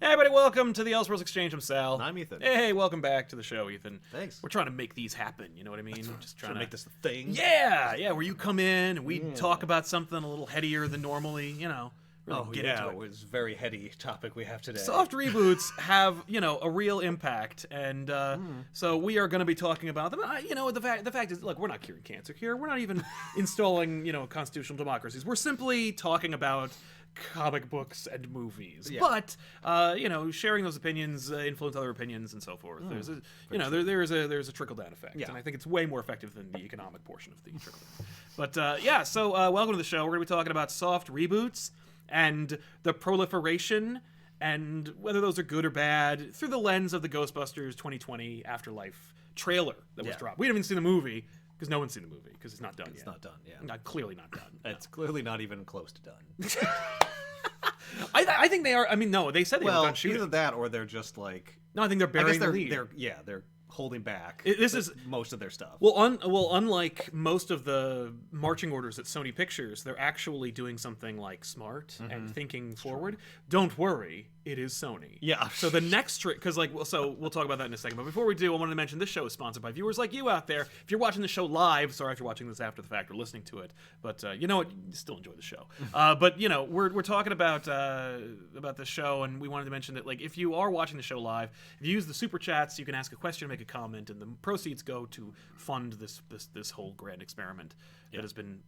Hey everybody, welcome to the Elseworlds Exchange. I'm Sal. And I'm Ethan. Hey, welcome back to the show, Ethan. Thanks. We're trying to make these happen, you know what I mean? Just trying to make this a thing. Yeah, where you come in and we talk about something a little headier than normally, really get into it. It was a very heady topic we have today. Soft reboots have, a real impact, and so we are going to be talking about them. The fact is, look, we're not curing cancer here. We're not even installing, constitutional democracies. We're simply talking about comic books and movies, but sharing those opinions influence other opinions and so forth. There's a trickle down effect, and I think it's way more effective than the economic portion of the trickle down. But so welcome to the show. We're going to be talking about soft reboots and the proliferation and whether those are good or bad through the lens of the Ghostbusters 2020 Afterlife trailer that was dropped. We haven't even seen the movie. Because no one's seen the movie, because it's not done yet. It's not done, Clearly not done. It's clearly not even close to done. I think they are. I mean, no, they said they were done shooting. Either that or they're just like... No, I think they're burying the lead. They're holding back most of their stuff. Well, unlike most of the marching orders at Sony Pictures, they're actually doing something like smart and thinking forward. Don't worry, it is Sony. Yeah. So the next trick, because we'll talk about that in a second. But before we do, I wanted to mention this show is sponsored by viewers like you out there. If you're watching the show live, sorry if you're watching this after the fact or listening to it, but you know what, you still enjoy the show. But we're talking about the show, and we wanted to mention that if you are watching the show live, if you use the super chats, you can ask a question, make a comment, and the proceeds go to fund this whole grand experiment that has been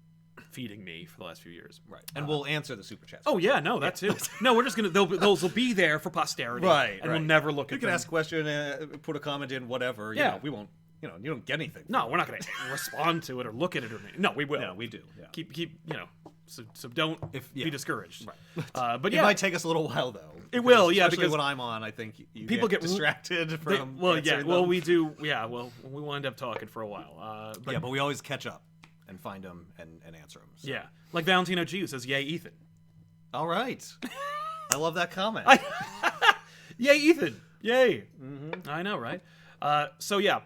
feeding me for the last few years. Right. And we'll answer the super chats. Oh yeah, no, that too. No, we're just gonna those will be there for posterity. Right. And we'll never look at them. You can ask a question, put a comment in, whatever. We won't. You don't get anything. No, we're not gonna respond to it or look at it or anything. No, we will. Yeah, we do. Yeah. Keep. So don't be discouraged. Right. But it might take us a little while though. It will, especially because when I'm on, I think people get distracted from. We do. Yeah, well, we will end up talking for a while. But we always catch up and find them and answer them. So. Yeah, like Valentino G, who says, "Yay, Ethan." All right. I love that comment. Yay, Ethan. Yay. I know, right? The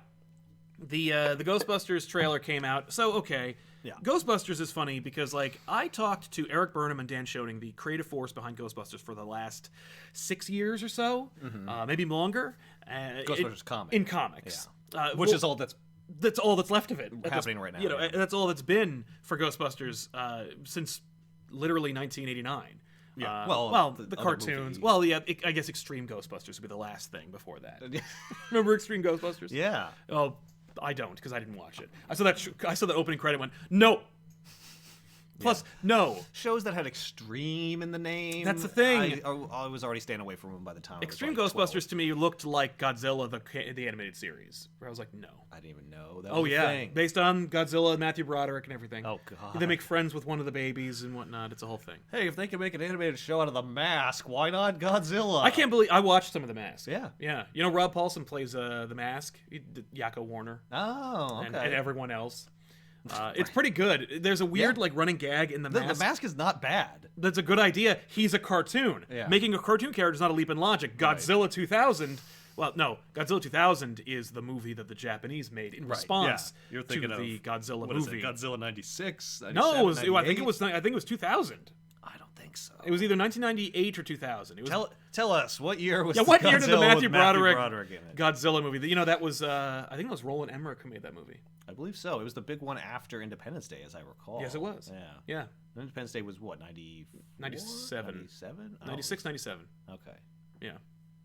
Ghostbusters trailer came out. So, okay. Yeah. Ghostbusters is funny because, I talked to Eric Burnham and Dan Schoening, the creative force behind Ghostbusters, for the last 6 years or so, maybe longer. Ghostbusters comics. In comics. Yeah. Which is all that's all that's left of it. Happening right now. That's all that's been for Ghostbusters since literally 1989. Yeah. The cartoons. Movie. I guess Extreme Ghostbusters would be the last thing before that. Remember Extreme Ghostbusters? Yeah. Oh, I don't, because I didn't watch it. I saw that opening credit went, no. Plus, no. Shows that had extreme in the name. That's the thing. I was already staying away from them by the time Extreme I was Ghostbusters 12. to me looked like Godzilla, the animated series. Where I was like, no. I didn't even know that was a thing. Based on Godzilla, Matthew Broderick, and everything. Oh, God. They make friends with one of the babies and whatnot. It's a whole thing. Hey, if they can make an animated show out of The Mask, why not Godzilla? I can't believe... I watched some of The Mask. Yeah. Yeah. Rob Paulson plays The Mask. Yakko Warner. Oh, okay. And everyone else. It's pretty good. There's a weird running gag in The Mask. The Mask is not bad. That's a good idea. He's a cartoon. Yeah. Making a cartoon character is not a leap in logic. Godzilla 2000... Well, no, Godzilla 2000 is the movie that the Japanese made in response You're thinking to the Godzilla what movie. Is it, Godzilla 96? No, I think it was 2000. I don't think so. It was either 1998 or 2000. It was, tell us, what year was what Godzilla year did the Matthew Broderick in it? Godzilla movie? That was I think it was Roland Emmerich who made that movie. I believe so. It was the big one after Independence Day, as I recall. Yes, it was. Yeah. Independence Day was what, 97? 97? 96, 97. Okay. Yeah.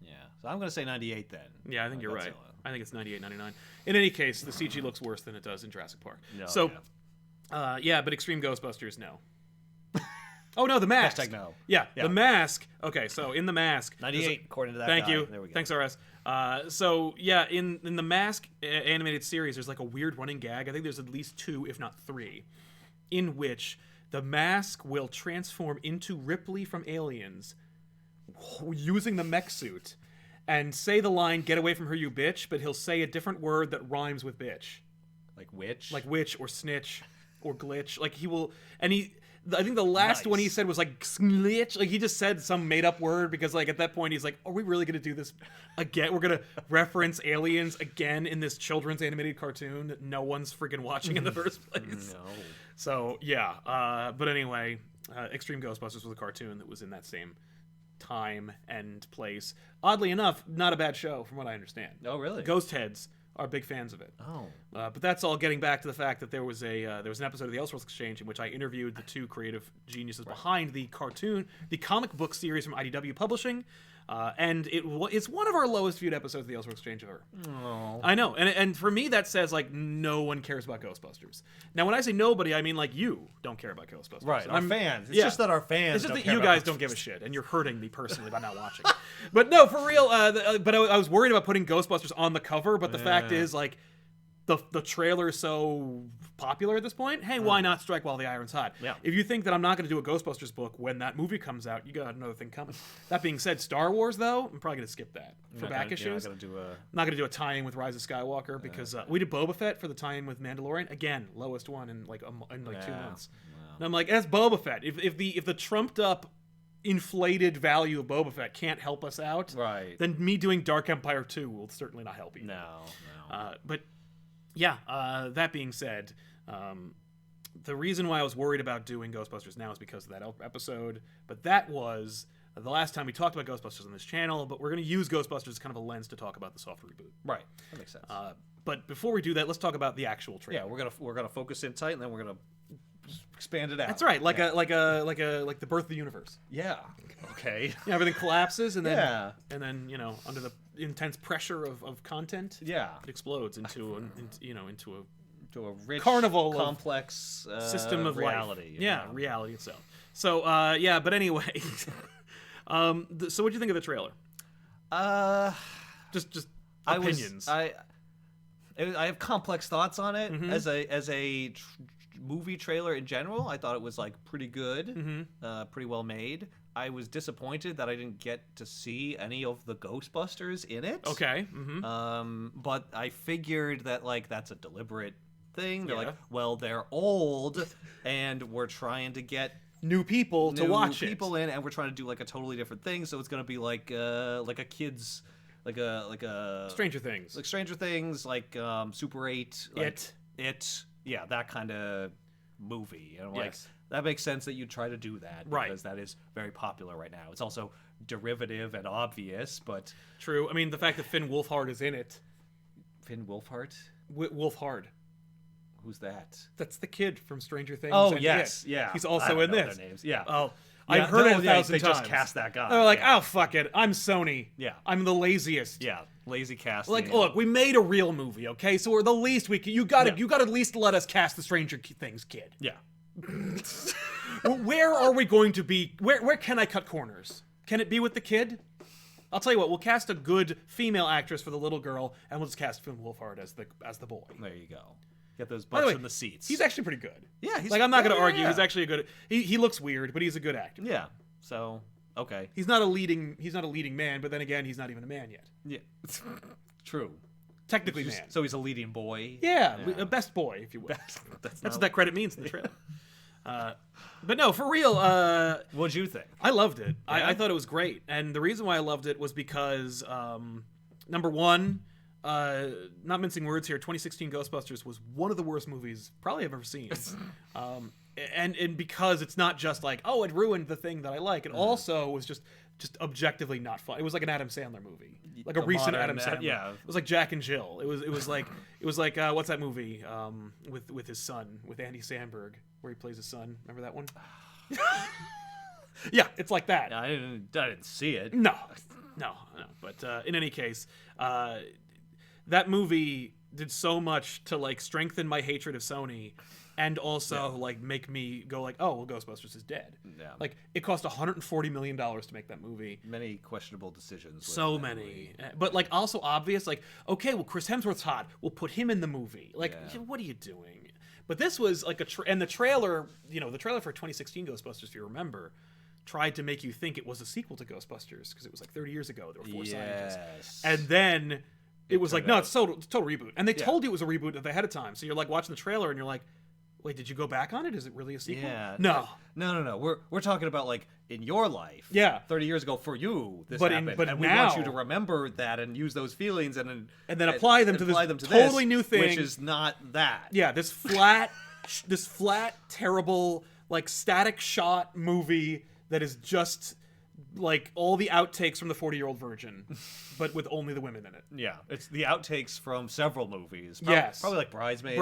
Yeah. So I'm going to say 98 then. Yeah, I think you're right. I think it's 98, 99. In any case, the CG looks worse than it does in Jurassic Park. No, but Extreme Ghostbusters, no. Oh, no, The Mask. Hashtag no. Yeah, The Mask. Okay, so in The Mask. 98, according to that Thank guy. you. There we go. Thanks, RS. In The Mask animated series, there's a weird running gag. I think there's at least 2, if not 3, in which the Mask will transform into Ripley from Aliens using the mech suit and say the line, "Get away from her, you bitch," but he'll say a different word that rhymes with bitch. Like witch? Like witch or snitch or glitch. I think the last one he said was glitch. He just said some made up word because at that point he's like, are we really going to do this again? We're going to reference aliens again in this children's animated cartoon that no one's freaking watching in the first place. No. So, yeah. But anyway, Extreme Ghostbusters was a cartoon that was in that same time and place. Oddly enough, not a bad show from what I understand. Oh, really? Ghost Heads are big fans of it. Oh. But that's all getting back to the fact that there was an episode of the Elseworlds Exchange in which I interviewed the two creative geniuses behind the comic book series from IDW Publishing, and it's one of our lowest viewed episodes of the Elseworlds Exchange ever. Oh. I know, and for me that says like no one cares about Ghostbusters. Now when I say nobody, I mean like you don't care about Ghostbusters. Right, our fans. It's yeah. just that our fans. It's just don't that care you about guys don't give a shit, and you're hurting me personally by not watching. But no, for real. But I was worried about putting Ghostbusters on the cover, but the fact is like. The trailer is so popular at this point. Hey, why not strike while the iron's hot? Yeah. If you think that I'm not going to do a Ghostbusters book when that movie comes out, you got another thing coming. That being said, Star Wars though, I'm probably going to skip that for back issues. I'm not going to do a tie-in with Rise of Skywalker because we did Boba Fett for the tie-in with Mandalorian. Again, lowest one in like 2 months. Wow. And I'm like, that's Boba Fett. If the trumped up, inflated value of Boba Fett can't help us out, right? Then me doing Dark Empire 2 will certainly not help you. No. But. Yeah, that being said, the reason why I was worried about doing Ghostbusters now is because of that episode, but that was the last time we talked about Ghostbusters on this channel, but we're going to use Ghostbusters as kind of a lens to talk about the soft reboot. Right, that makes sense. But before we do that, let's talk about the actual trailer. Yeah, we're gonna focus in tight, and then we're gonna expand it out. That's right, like the birth of the universe. Yeah. Okay. Yeah, everything collapses, and then yeah. Under the intense pressure of content, yeah, it explodes into a rich, carnival, complex system of reality. Life. Yeah, reality itself. So but anyway, so what do you think of the trailer? Just opinions. I have complex thoughts on it. Mm-hmm. As a movie trailer in general, I thought it was like pretty good, pretty well made. I was disappointed that I didn't get to see any of the Ghostbusters in it. Okay. But I figured that like that's a deliberate thing. They're Yeah. like, well, they're old, and we're trying to get New people to watch it. in, and we're trying to do like a totally different thing. So it's gonna be like a kids, like a Stranger Things, like Super 8, like It, yeah, that kind of movie. And like that makes sense that you try to do that because that is very popular right now. It's also derivative and obvious, but true. I mean, the fact that Finn Wolfhard is in it. Finn Wolfhard? Wolfhard. Who's that? That's the kid from Stranger Things. Oh, yes, yeah. He's also in this. Their names. Yeah. Oh, I've heard it 1,000 times. They just cast that guy. They're like, oh, fuck it. I'm Sony. Yeah. I'm the laziest. Yeah, lazy casting. Like, look, we made a real movie, okay? So we're the least we can. You gotta at least let us cast the Stranger Things kid. Yeah. Where are we going to be? Where can I cut corners? Can it be with the kid? I'll tell you what. We'll cast a good female actress for the little girl, and we'll just cast Finn Wolfhard as the boy. There you go. Get those butts in the seats. He's actually pretty good. Yeah, he's like I'm not going to argue. Yeah. He's actually a good. He looks weird, but he's a good actor. Yeah. So okay. He's not a leading man, but then again, he's not even a man yet. Yeah. True. Technically man. So he's a leading boy. Yeah, a best boy, if you will. That's what that credit means in the trailer. But no, for real. What'd you think? I loved it. Yeah? I thought it was great, and the reason why I loved it was because number one, not mincing words here, 2016 Ghostbusters was one of the worst movies probably I've ever seen. And because it's not just like, oh, it ruined the thing that I like, it also was just objectively not fun. It was like an Adam Sandler movie, like a recent Adam Sandler. Yeah, it was like Jack and Jill. It was like what's that movie with his son, with Andy Samberg, where he plays his son? Remember that one? Yeah, it's like that. Yeah, I didn't see it. No. But in any case, that movie did so much to like strengthen my hatred of Sony, and also like make me go like, oh, well, Ghostbusters is dead. Yeah. Like it cost $140 million to make that movie. Many questionable decisions. So many, but like also obvious. Like, okay, well, Chris Hemsworth's hot. We'll put him in the movie. Like, what are you doing? But this was like and the trailer, the trailer for 2016 Ghostbusters, if you remember, tried to make you think it was a sequel to Ghostbusters because it was like 30 years ago. There were 4 scientists, and then it was like, no, it's total reboot. And they told you it was a reboot ahead of time. So you're like watching the trailer and you're like, wait, did you go back on it? Is it really a sequel? Yeah. No. We're talking about like in your life. Yeah. 30 years ago for you, this happened. But and now, we want you to remember that and use those feelings and then apply them to this totally new thing, which is not that. Yeah, this flat, terrible, like static shot movie that is just like all the outtakes from the 40-Year-Old Virgin, but with only the women in it. Yeah, it's the outtakes from several movies. Yes, probably like Bridesmaids.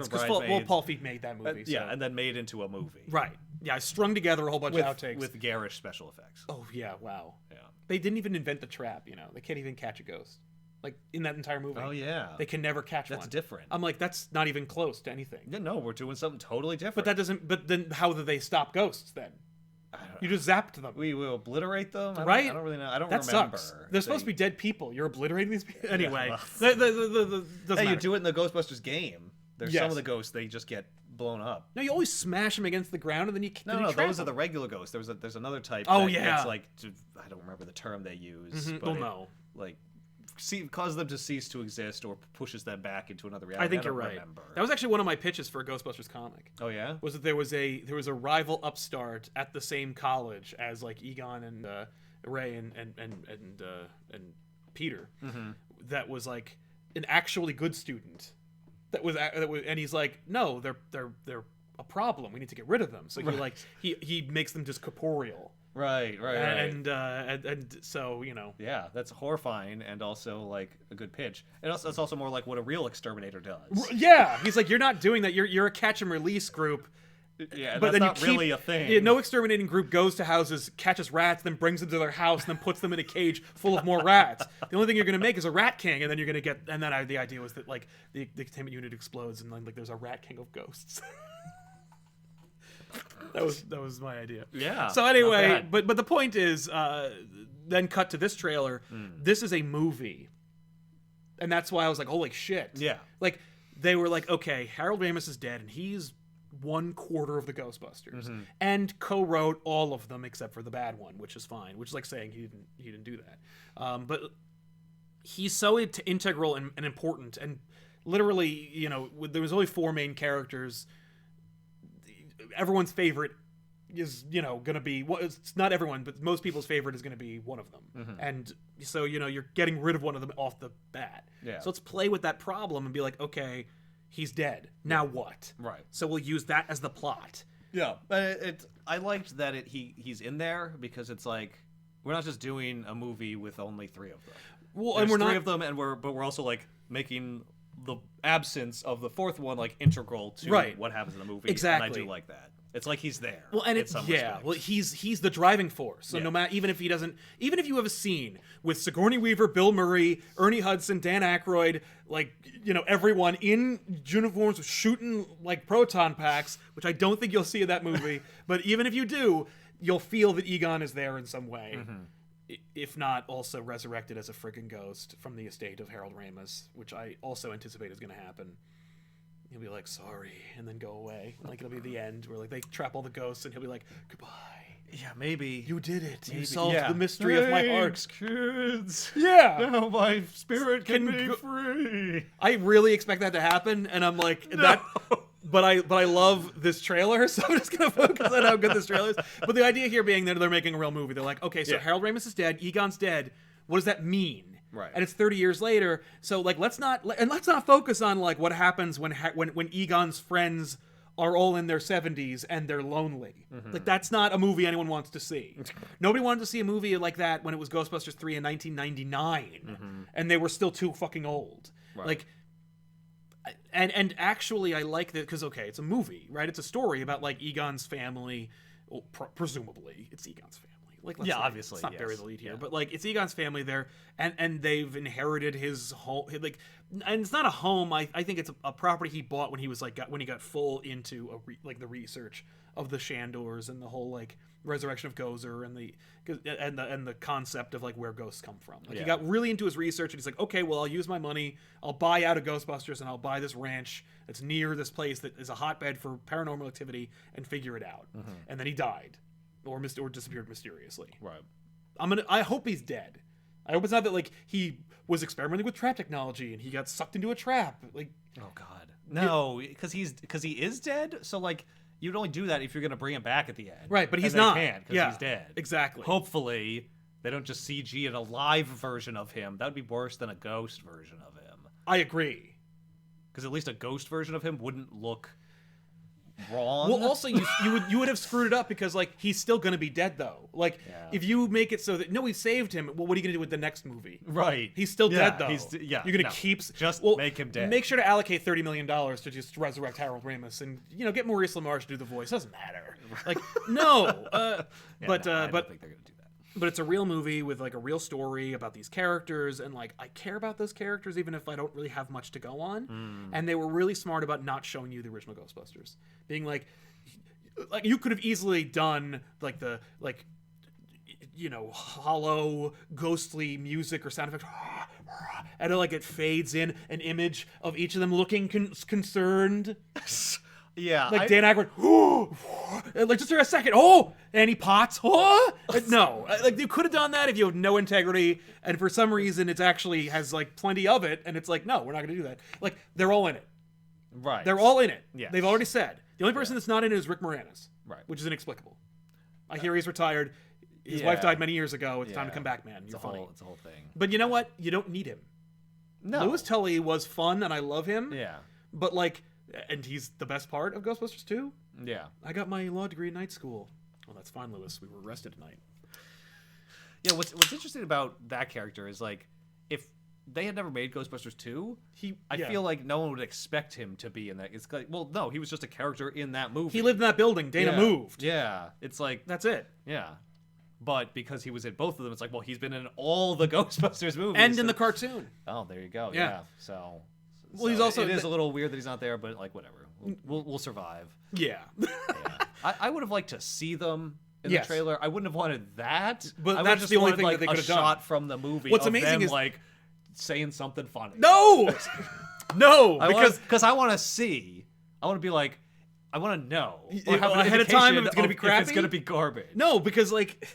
Because Paul Feig made that movie. Yeah, and then made into a movie. Right. Yeah, I strung together a whole bunch of outtakes with garish special effects. Oh yeah, wow. Yeah, they didn't even invent the trap. They can't even catch a ghost. Like in that entire movie. Oh yeah, they can never catch one. That's different. I'm like, that's not even close to anything. Yeah, no, we're doing something totally different. But that doesn't. But then, how do they stop ghosts then? You just zapped them. We obliterate them, right? I don't really know. I don't that remember. Sucks. They're supposed to be dead people. You're obliterating these people anyway. Hey, you do it in the Ghostbusters game. There's some of the ghosts they just get blown up. No, you always smash them against the ground and then you no. Those are the regular ghosts. There's another type. Oh It's like I don't remember the term they use. Mm-hmm. But no. Like. Cause them to cease to exist or pushes them back into another reality. I think you're right. Remember. That was actually one of my pitches for a Ghostbusters comic. Oh yeah, was that there was a rival upstart at the same college as like Egon and Ray and Peter, that was like an actually good student. That was and he's like, no, they're a problem. We need to get rid of them. So he makes them just corporeal. Right. And so Yeah, that's horrifying and also like a good pitch. And also it's also more like what a real exterminator does. Yeah, he's like, you're not doing that. You're a catch and release group. Yeah, but that's not really a thing. Yeah, no exterminating group goes to houses, catches rats, then brings them to their house, and then puts them in a cage full of more rats. The only thing you're going to make is a rat king, and then you're going to get. And then the idea was that like the containment unit explodes, and then like there's a rat king of ghosts. That was my idea. Yeah. So anyway, but the point is, then cut to this trailer. This is a movie, and that's why I was like, holy shit. Yeah. Like they were like, okay, Harold Ramis is dead, and he's 1/4 of the Ghostbusters, and co-wrote all of them except for the bad one, which is fine. Which is like saying he didn't do that. But he's so integral and important, and literally, there was only 4 main characters. Everyone's favorite is gonna be, well, it's not everyone, but most people's favorite is gonna be one of them, and so you're getting rid of one of them off the bat. Yeah. So let's play with that problem and be like, okay, he's dead. Now what? Right. So we'll use that as the plot. Yeah, but I liked that he's in there because it's like we're not just doing a movie with only 3 of them. Well, There's and we're 3 not of them, and we're also like making the absence of the 4th one like integral to what happens in the movie. Exactly. And I do like that. It's like he's there. Well, and he's the driving force. So no matter, even if you have a scene with Sigourney Weaver, Bill Murray, Ernie Hudson, Dan Aykroyd, like everyone in uniforms shooting like proton packs, which I don't think you'll see in that movie, but even if you do, you'll feel that Egon is there in some way. If not also resurrected as a friggin' ghost from the estate of Harold Ramis, which I also anticipate is going to happen. He'll be like, sorry, and then go away. Like, it'll be the end where like they trap all the ghosts, and he'll be like, goodbye. Yeah, maybe. You did it. Maybe. You solved the mystery of my heart. Kids. Yeah. Now my spirit can be free. I really expect that to happen, and I'm like, that... But I love this trailer, so I'm just going to focus on how good this trailer is. But the idea here being that they're making a real movie. They're like, okay, so Harold Ramis is dead, Egon's dead. What does that mean? Right. And it's 30 years later, so like let's not focus on like what happens when Egon's friends are all in their 70s and they're lonely. Like that's not a movie anyone wants to see. Nobody wanted to see a movie like that when it was Ghostbusters 3 in 1999, and they were still too fucking old. Right. Like. And actually, I like that because okay, it's a movie, right? It's a story about like Egon's family. Well, presumably, it's Egon's family. Like, obviously, let's not bury the lead here, but like it's Egon's family there, and they've inherited his home. Like, and it's not a home. I think it's a property he bought when he was like when he got full into the research of the Shandors and the whole like resurrection of Gozer and the concept of like where ghosts come from. Like he got really into his research, and he's like, okay, well, I'll use my money, I'll buy out of Ghostbusters, and I'll buy this ranch that's near this place that is a hotbed for paranormal activity, and figure it out. And then he died, or disappeared mysteriously. Right. I hope he's dead. I hope it's not that like he was experimenting with trap technology and he got sucked into a trap. Like, oh god, no, because he is dead. So like. You'd only do that if you're going to bring him back at the end. Right, but he's not. They can't, because he's dead. Exactly. Hopefully, they don't just CG in a live version of him. That would be worse than a ghost version of him. I agree. Because at least a ghost version of him wouldn't look wrong. Well, also you would have screwed it up because like he's still gonna be dead though. Like if you make it so that we saved him. Well, what are you gonna do with the next movie? Right. He's still dead though. You're gonna keep make him dead. Make sure to allocate $30 million to just resurrect Harold Ramis and get Maurice LaMarche to do the voice. Doesn't matter. Like no. I don't think they're gonna do that. But it's a real movie with like a real story about these characters, and like I care about those characters even if I don't really have much to go on. And they were really smart about not showing you the original Ghostbusters, being like you could have easily done like the hollow ghostly music or sound effect, and it fades in an image of each of them looking concerned. Yeah, like Dan Aykroyd, like just for a second, Annie Potts, no, like you could have done that if you have no integrity, and for some reason it's actually has like plenty of it, and it's like no, we're not going to do that. Like they're all in it, right? They're all in it. Yeah, they've already said the only person that's not in it is Rick Moranis, right? Which is inexplicable. I hear he's retired. His wife died many years ago. It's time to come back, man. You're funny. It's a whole thing. But you know what? You don't need him. No, Louis Tully was fun, and I love him. Yeah, but like. And he's the best part of Ghostbusters 2? Yeah. I got my law degree at night school. Well, that's fine, Louis. We were arrested tonight. Yeah, what's interesting about that character is, like, if they had never made Ghostbusters 2, I feel like no one would expect him to be in that. It's like, well, no, he was just a character in that movie. He lived in that building. Dana moved. Yeah. It's like... That's it. Yeah. But because he was in both of them, it's like, well, he's been in all the Ghostbusters movies. And in the cartoon. Oh, there you go. Yeah. So... Well, he's also. It is a little weird that he's not there, but like whatever, we'll survive. Yeah. I would have liked to see them in the trailer. I wouldn't have wanted that. But I that's just the only wanted, thing like, that they could a have done. shot from the movie. What's of amazing them, is like saying something funny. No, no, because I want to see. I want to be like, I want to know ahead of time if it's going to be crappy. If it's going to be garbage. No, because like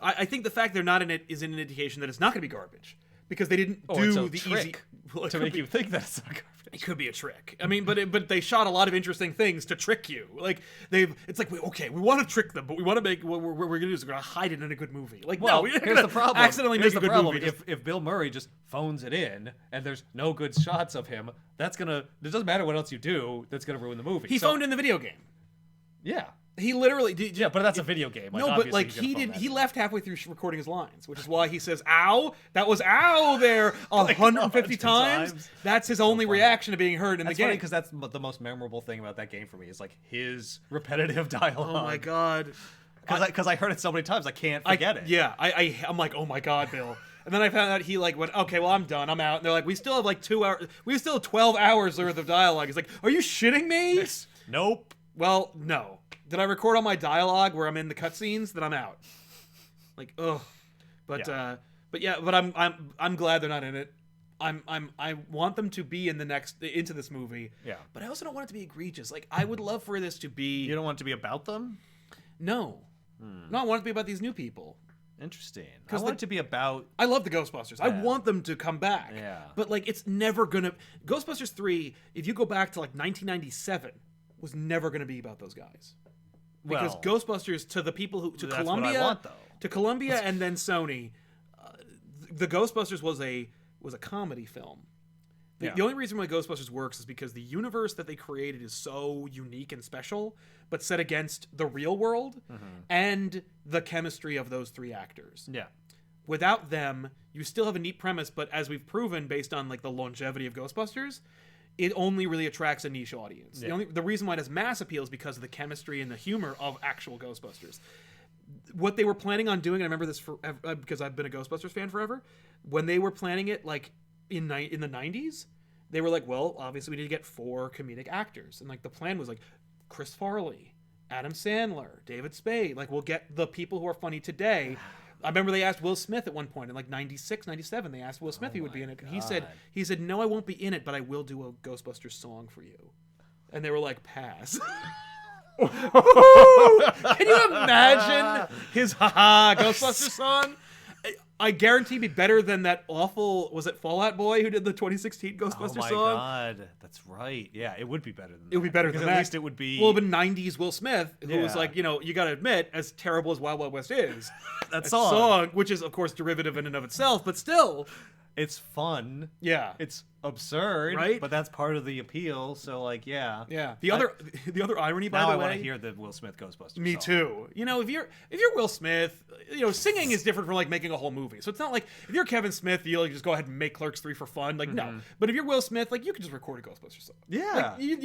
I think the fact they're not in it is an indication that it's not going to be garbage. Because they didn't do the trick easy to make you think that it's not garbage. It could be a trick. I mean, but they shot a lot of interesting things to trick you. Like it's like we want to trick them, but we want to make what we're going to do is we're going to hide it in a good movie. Like well, no, here's the problem. Accidentally make a good movie. If Bill Murray just phones it in and there's no good shots of him, it doesn't matter what else you do. That's gonna ruin the movie. He phoned in the video game. Yeah. He literally but that's a video game. Like, no, but like he left halfway through recording his lines, which is why he says "ow." That was "ow" there 150 times. That's his only reaction to being heard in the game. Because that's the most memorable thing about that game for me is like his repetitive dialogue. Oh my god! Because I heard it so many times, I can't forget it. Yeah, I'm like, oh my god, Bill. And then I found out he like went, okay, well I'm done, I'm out. And they're like, we still have like 2 hours, we still have 12 hours worth of dialogue. He's like, are you shitting me? Nope. Well, no. Did I record all my dialogue where I'm in the cutscenes? Then I'm out. Like, ugh. But I'm glad they're not in it. I want them to be into this movie. Yeah. But I also don't want it to be egregious. Like, I would love for this to be. You don't want it to be about them? No. No, I want it to be about these new people. Interesting. I want it to be about... I love the Ghostbusters. Yeah. I want them to come back. Yeah. But like, it's never gonna. Ghostbusters 3, if you go back to like 1997, was never gonna be about those guys. Because Ghostbusters, to the people who Columbia, what I want, to Columbia and then Sony, the Ghostbusters was a comedy film. The only reason why Ghostbusters works is because the universe that they created is so unique and special, but set against the real world and the chemistry of those 3 actors. Yeah. Without them, you still have a neat premise, but as we've proven based on like the longevity of Ghostbusters, it only really attracts a niche audience. Yeah. The reason why it has mass appeal is because of the chemistry and the humor of actual Ghostbusters. What they were planning on doing, and I remember this because I've been a Ghostbusters fan forever, when they were planning it like in the 90s, they were like, well, obviously we need to get 4 comedic actors. And like the plan was like Chris Farley, Adam Sandler, David Spade. Like we'll get the people who are funny today. I remember they asked Will Smith at one point in like 96, 97. They asked Will Smith if he would be in it. And he said, no, I won't be in it, but I will do a Ghostbusters song for you. And they were like, pass. Can you imagine his Ghostbusters song? I guarantee it'd be better than that awful, was it Fall Out Boy who did the 2016 Ghostbusters song? Oh my god, that's right. Yeah, it would be better than that. It would be better than that. At least it would be... Well, it would been 90s Will Smith, who was like, you gotta admit, as terrible as Wild Wild West is, that song, which is, of course, derivative in and of itself, but still... it's fun. Yeah. It's absurd, right? But that's part of the appeal. So like, yeah. The other irony, by the way, now I want to hear the Will Smith Ghostbusters. Me song. too. You know, if you're Will Smith, you know, singing is different from like making a whole movie. So it's not like if you're Kevin Smith, you like just go ahead and make Clerks 3 for fun. Like no, but if you're Will Smith, like you can just record a Ghostbusters song. Yeah, like,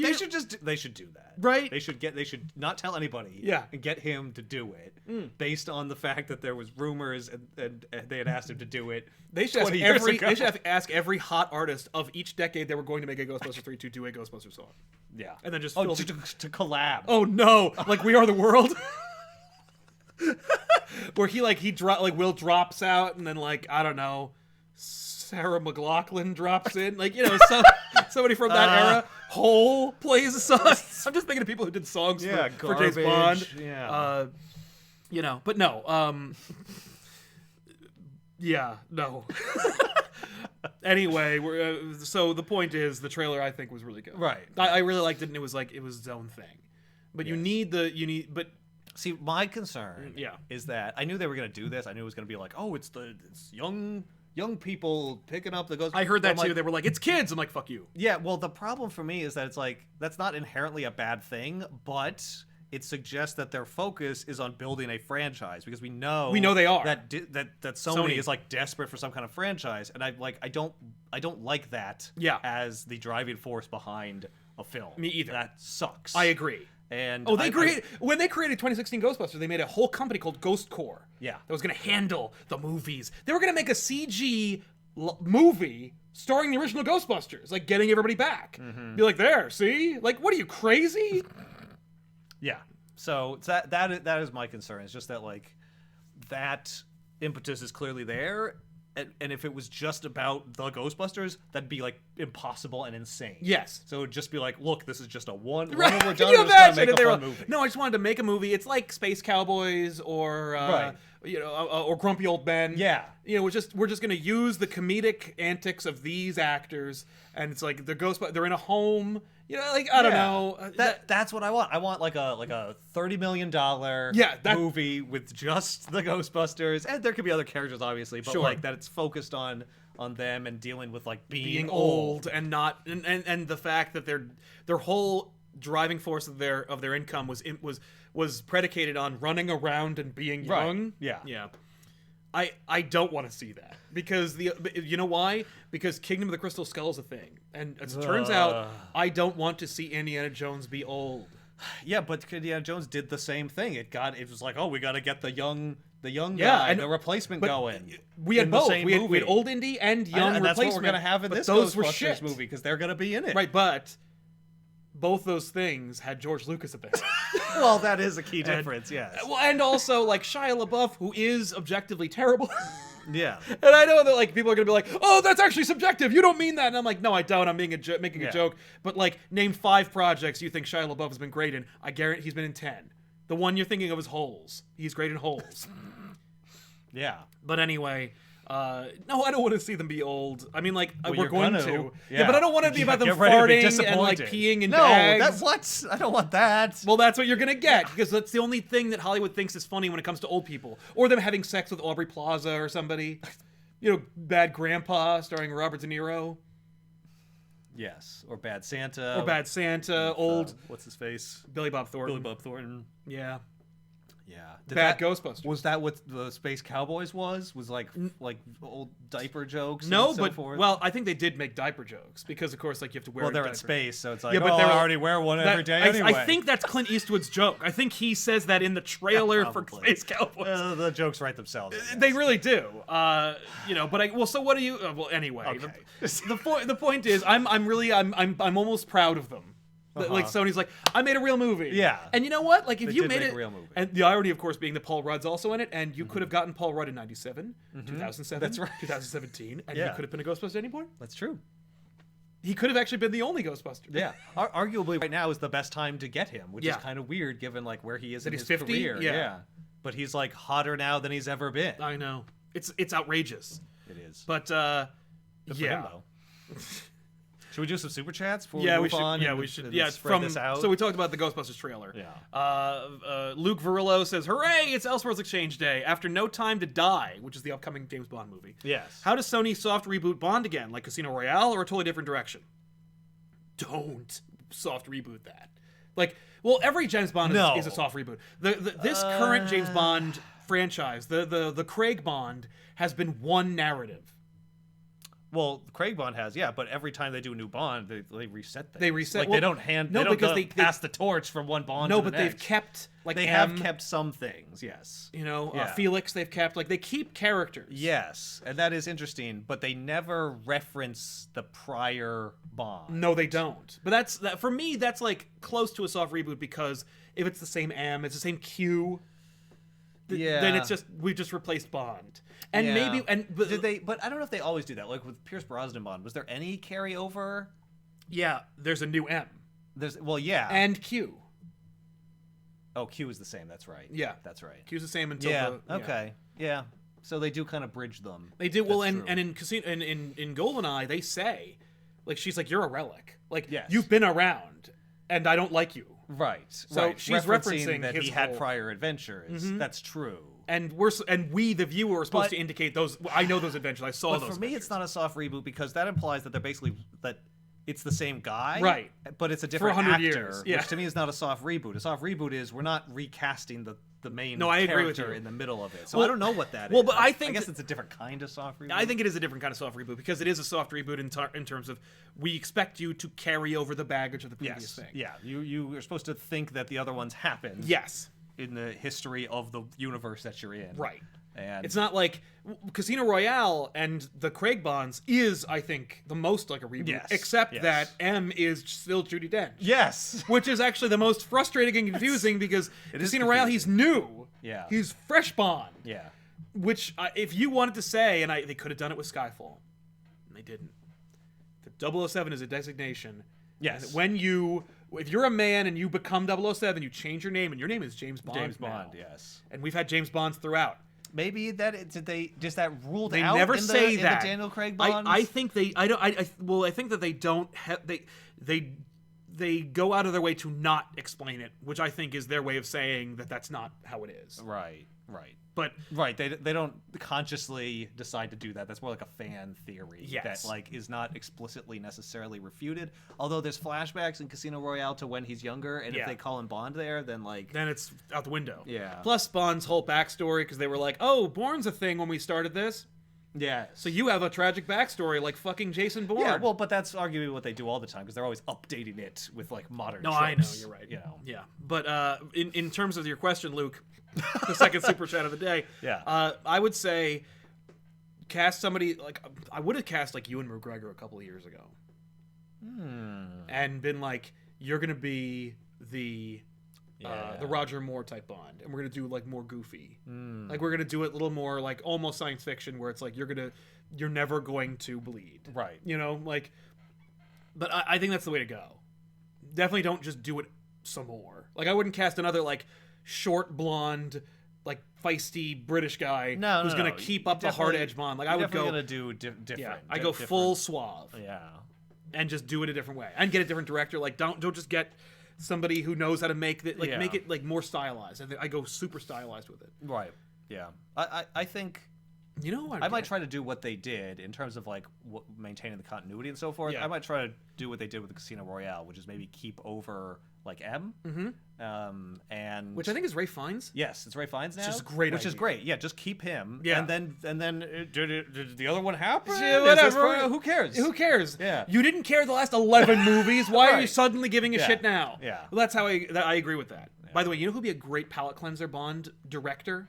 they should do that. Right? They should not tell anybody. Yeah. And get him to do it based on the fact that there was rumors and they had asked him to do it. They should ask every hot artist of each decade they were going to make a Ghostbusters 3 to do a Ghostbusters song. Yeah. And then just to collab. Oh no! Like We Are the World, where Will drops out, and then like I don't know, Sarah McLachlan drops in, like you know somebody from that era. Hole plays a song. I'm just thinking of people who did songs for James Bond. Yeah. You know, but no. Yeah, no. Anyway, so the point is, the trailer I think was really good. Right. I really liked it, and it was its own thing. But but see, my concern is that I knew they were going to do this. I knew it was going to be like, oh, it's young people picking up the Ghostbusters. I heard that too. They were like, it's kids. I'm like, fuck you. Yeah. Well, the problem for me is that it's like that's not inherently a bad thing, but it suggests that their focus is on building a franchise because we know they are that Sony is like desperate for some kind of franchise, and I don't like that as the driving force behind a film. Me either. That sucks. I agree. And when they created 2016 Ghostbusters, they made a whole company called Ghost Corps. Yeah, that was going to handle the movies. They were going to make a CG movie starring the original Ghostbusters, like getting everybody back. Be like, there, see, like, what are you, crazy? Yeah. So that is my concern. It's just that like that impetus is clearly there, and if it was just about the Ghostbusters, that'd be like impossible and insane. Yes. So it would just be like, look, this is just a one. Right. When we're Can done, you we're just gonna imagine make if a fun movie. No, I just wanted to make a movie. It's like Space Cowboys or or Grumpy Old Men. Yeah. You know, we're just gonna use the comedic antics of these actors, and it's like they're in a home. You know, like I don't know. That's what I want. I want like a $30 million movie with just the Ghostbusters, and there could be other characters, obviously, but like that it's focused on them and dealing with like being old and not and the fact that their whole driving force of their income was predicated on running around and being young. Yeah. I don't want to see that because you know why? Because Kingdom of the Crystal Skull is a thing, and as it turns out, I don't want to see Indiana Jones be old. Yeah, but Indiana Jones did the same thing. It was like, oh, we got to get the young guy, and the replacement going. We had both. We had old Indy and young and replacement. That's what we're gonna have in this Ghostbusters movie because they're gonna be in it, right? But both those things had George Lucas at the head. Well, that is a key difference, yes. Well, and also like Shia LaBeouf, who is objectively terrible. Yeah. And I know that like people are gonna be like, "Oh, that's actually subjective. You don't mean that." And I'm like, "No, I don't. I'm making a joke." But like, name 5 projects you think Shia LaBeouf has been great in. I guarantee he's been in 10. The one you're thinking of is Holes. He's great in Holes. Yeah. But anyway. No, I don't want to see them be old. I mean, like, we're going to. Yeah. But I don't want to be about them farting and, like, peeing in bags. No, what? I don't want that. Well, that's what you're going to get, because that's the only thing that Hollywood thinks is funny when it comes to old people. Or them having sex with Aubrey Plaza or somebody. You know, Bad Grandpa starring Robert De Niro. Yes. Or Bad Santa. With, old... what's his face? Billy Bob Thornton. Yeah. Yeah. Bad Ghostbusters. Was that what the Space Cowboys was? Was like old diaper jokes? No, and so but forth? well, I think they did make diaper jokes because, of course, like you have to wear. Well, they're a in diaper. Space, so it's like, they already wear one every day anyway. I think that's Clint Eastwood's joke. I think he says that in the trailer for Space Cowboys. The jokes write themselves. They really do. You know, but so what do you? Well, anyway, okay. the point is, I'm almost proud of them. Like Sony's like, I made a real movie. Yeah. And you know what? Like if you made a real movie. And the irony, of course, being that Paul Rudd's also in it, and you could have gotten Paul Rudd in 97, 2007, that's right, 2017, and he could have been a Ghostbuster anymore. That's true. He could have actually been the only Ghostbuster. Yeah. Arguably right now is the best time to get him, which is kind of weird given like where he is in his 50? career. Yeah. But he's like hotter now than he's ever been. I know. It's outrageous. It is. But Good for him, though. Should we do some super chats before we move should. on? We should. Spread this out. So we talked about the Ghostbusters trailer. Yeah. Luke Verillo says, "Hooray! It's Elseworlds Exchange Day. After No Time to Die, which is the upcoming James Bond movie. Yes. How does Sony soft reboot Bond again, like Casino Royale, or a totally different direction? Don't soft reboot that. Like, well, every James Bond is a soft reboot. This current James Bond franchise, the Craig Bond, has been one narrative. Well, Craig Bond has, but every time they do a new Bond, they reset things. They reset. Like, they don't pass the torch from one Bond to the next. They've kept, like, they have kept some things, yes. Felix they've kept. Like, they keep characters. Yes, and that is interesting, but they never reference the prior Bond. No, they don't. But for me, that's, like, close to a soft reboot, because if it's the same M, it's the same Q, then it's just, we've just replaced Bond. And maybe, but I don't know if they always do that. Like with Pierce Brosnan Bond, was there any carryover? Yeah, there's a new M. And Q. Oh, Q is the same. That's right. Yeah, that's right. Q's the same until Yeah. So they do kind of bridge them. They do. Well, and in Casino in GoldenEye, they say, like, she's like, you're a relic. Like, you've been around, and I don't like you. Right. So she's referencing that he had prior adventures. Mm-hmm. That's true. And we, the viewer, are supposed to indicate those. I know those adventures. I saw those. But for me, it's not a soft reboot, because that implies that they're basically that it's the same guy, right? But it's a different actor, years. Which to me is not a soft reboot. A soft reboot is we're not recasting the main character in the middle of it. So I don't know what that is. Well, but I guess it's a different kind of soft reboot. I think it is a different kind of soft reboot, because it is a soft reboot in terms of we expect you to carry over the baggage of the previous thing. Yeah, you are supposed to think that the other ones happened. Yes. In the history of the universe that you're in. Right. And it's not like Casino Royale and the Craig Bonds is, I think, the most like a reboot, except that M is still Judi Dench. Yes. Which is actually the most frustrating and confusing, because Casino Royale, he's new. Yeah. He's fresh Bond. Yeah. Which, if you wanted to say, and they could have done it with Skyfall, and they didn't. The 007 is a designation. Yes. If you're a man and you become 007, you change your name, and your name is James Bond. James Bond, now. yes. And we've had James Bonds throughout. Maybe that ruled they out. They never in say the Daniel Craig Bonds. I think they. I don't. I think that they don't. They go out of their way to not explain it, which I think is their way of saying that that's not how it is. Right. But they don't consciously decide to do that. That's more like a fan theory that like is not explicitly necessarily refuted. Although there's flashbacks in Casino Royale to when he's younger, and if they call him Bond there, then it's out the window. Yeah. Plus Bond's whole backstory, because they were like, "Oh, Bourne's a thing when we started this." Yeah. So you have a tragic backstory like fucking Jason Bourne. Yeah, well, but that's arguably what they do all the time, because they're always updating it with like modern tropes. I know, you're right. Yeah. But in terms of your question, Luke, the second super chat of the day. Yeah. I would say cast somebody like I would have cast like Ewan McGregor a couple of years ago. And been like, you're gonna be the Roger Moore type Bond, and we're gonna do like more goofy. Like we're gonna do it a little more like almost science fiction, where it's like you're never going to bleed. Right. But I think that's the way to go. Definitely don't just do it some more. Like I wouldn't cast another like short blonde, like feisty British guy who's gonna keep up the hard edge Bond. Like I would go gonna do different. Yeah, I go full suave. Yeah. And just do it a different way, and get a different director. Like don't just get somebody who knows how to make it make it like more stylized. I go super stylized with it. Right. Yeah. I think I might try to do what they did in terms of like maintaining the continuity and so forth. Yeah. I might try to do what they did with the Casino Royale, which is maybe keep over like M. And which I think is Ray Fiennes. Yes, it's Ray Fiennes now. Which is great. Yeah, just keep him. Yeah. And then did the other one happen? Yeah, whatever. Who cares? Who cares? Yeah. You didn't care the last 11 movies. Why are you suddenly giving a shit now? Yeah. Well, that's how I agree with that. Yeah. By the way, you know who'd be a great palate cleanser Bond director?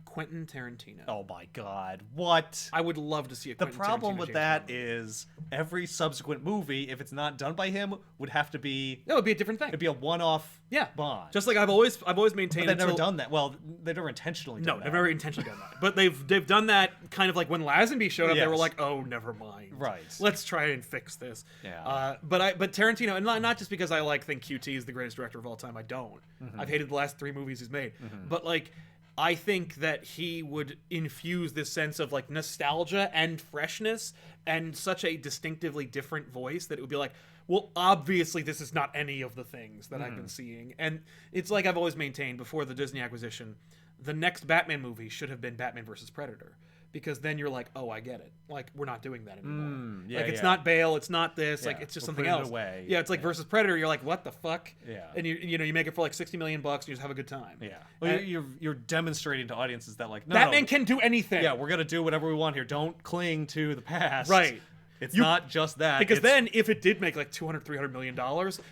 Quentin Tarantino. Oh my God! What? I would love to see a. The problem with that is every subsequent movie, if it's not done by him, would have to be. That would be a different thing. It'd be a one-off. Yeah. Bond. Just like I've always maintained. But they've never done that. Well, they've never intentionally done that. No, they've never intentionally done that. But they've done that kind of like when Lazenby showed up. They were like, oh, never mind. Right. Let's try and fix this. Yeah. But Tarantino, and not just because I think QT is the greatest director of all time. I don't. I've hated the last 3 movies he's made. But like. I think that he would infuse this sense of like nostalgia and freshness and such a distinctively different voice that it would be like, well, obviously this is not any of the things that I've been seeing. And it's like I've always maintained before the Disney acquisition, the next Batman movie should have been Batman versus Predator. Because then you're like, oh, I get it. Like, we're not doing that anymore. It's not Bale, it's not this. Like, it's just something else. Yeah, it's like versus Predator. You're like, what the fuck? Yeah. And you make it for like $60 million. And you just have a good time. Yeah. Well, you're demonstrating to audiences that like, no, Batman can do anything. Yeah, we're gonna do whatever we want here. Don't cling to the past. Right. It's not just that. Because then, if it did make like $200-300 million,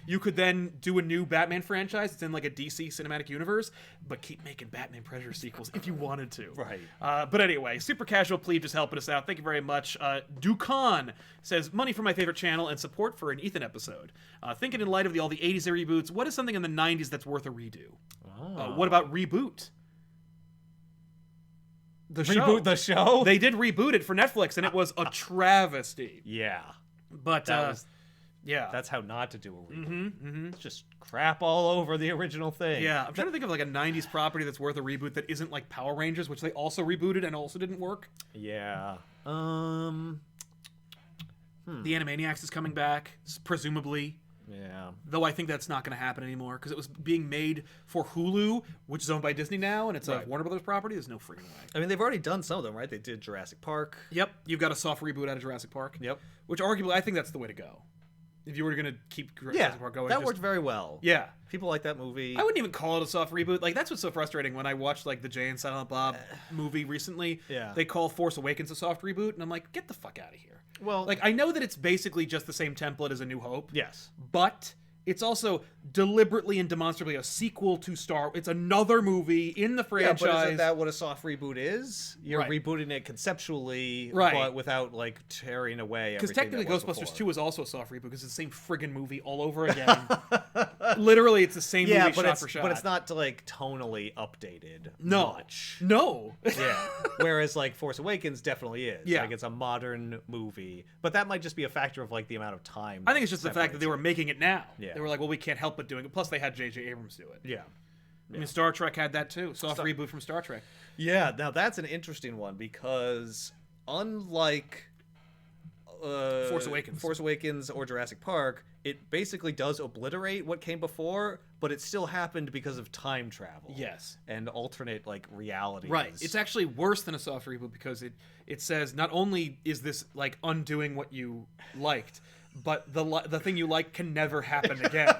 you could then do a new Batman franchise. It's in like a DC cinematic universe, but keep making Batman Predator sequels if you wanted to. Right. But anyway, Super Casual Plebe just helping us out. Thank you very much. Dukan says, money for my favorite channel and support for an Ethan episode. Thinking in light of all the 80s reboots, what is something in the 90s that's worth a redo? What about Reboot? The show? They did reboot it for Netflix, and it was a travesty. Yeah. But, that's how not to do a reboot. It's just crap all over the original thing. Yeah, I'm trying to think of like a 90s property that's worth a reboot that isn't like Power Rangers, which they also rebooted and also didn't work. Yeah. The Animaniacs is coming back, presumably. Yeah. Though I think that's not going to happen anymore because it was being made for Hulu, which is owned by Disney now, and it's a Warner Brothers property. There's no freaking way. I mean, they've already done some of them, right? They did Jurassic Park. Yep. You've got a soft reboot out of Jurassic Park. Yep. Which arguably, I think that's the way to go. If you were going to keep Jurassic Park going. That worked very well. Yeah. People like that movie. I wouldn't even call it a soft reboot. Like, that's what's so frustrating when I watched, like, the Jay and Silent Bob movie recently. Yeah. They call Force Awakens a soft reboot, and I'm like, get the fuck out of here. Well, like, I know that it's basically just the same template as A New Hope. Yes. But it's also deliberately and demonstrably a sequel to Star. It's another movie in the franchise. Yeah, but isn't that what a soft reboot is? You're rebooting it conceptually, but without like tearing away. Because technically, Ghostbusters 2 is also a soft reboot because it's the same friggin' movie all over again. Literally, it's the same movie shot for shot. But it's not like tonally updated. Much. No. Yeah. Whereas like Force Awakens definitely is. Yeah. Like it's a modern movie, but that might just be a factor of like the amount of time. I think it's just the fact that they were making it now. Yeah. They were like, well, we can't help but doing it. Plus, they had J.J. Abrams do it. Yeah. I mean, Star Trek had that too. Soft reboot from Star Trek. Yeah. Now that's an interesting one because unlike Force Awakens or Jurassic Park, it basically does obliterate what came before, but it still happened because of time travel. Yes. And alternate like realities. Right. It's actually worse than a soft reboot because it says not only is this like undoing what you liked, but the thing you like can never happen again.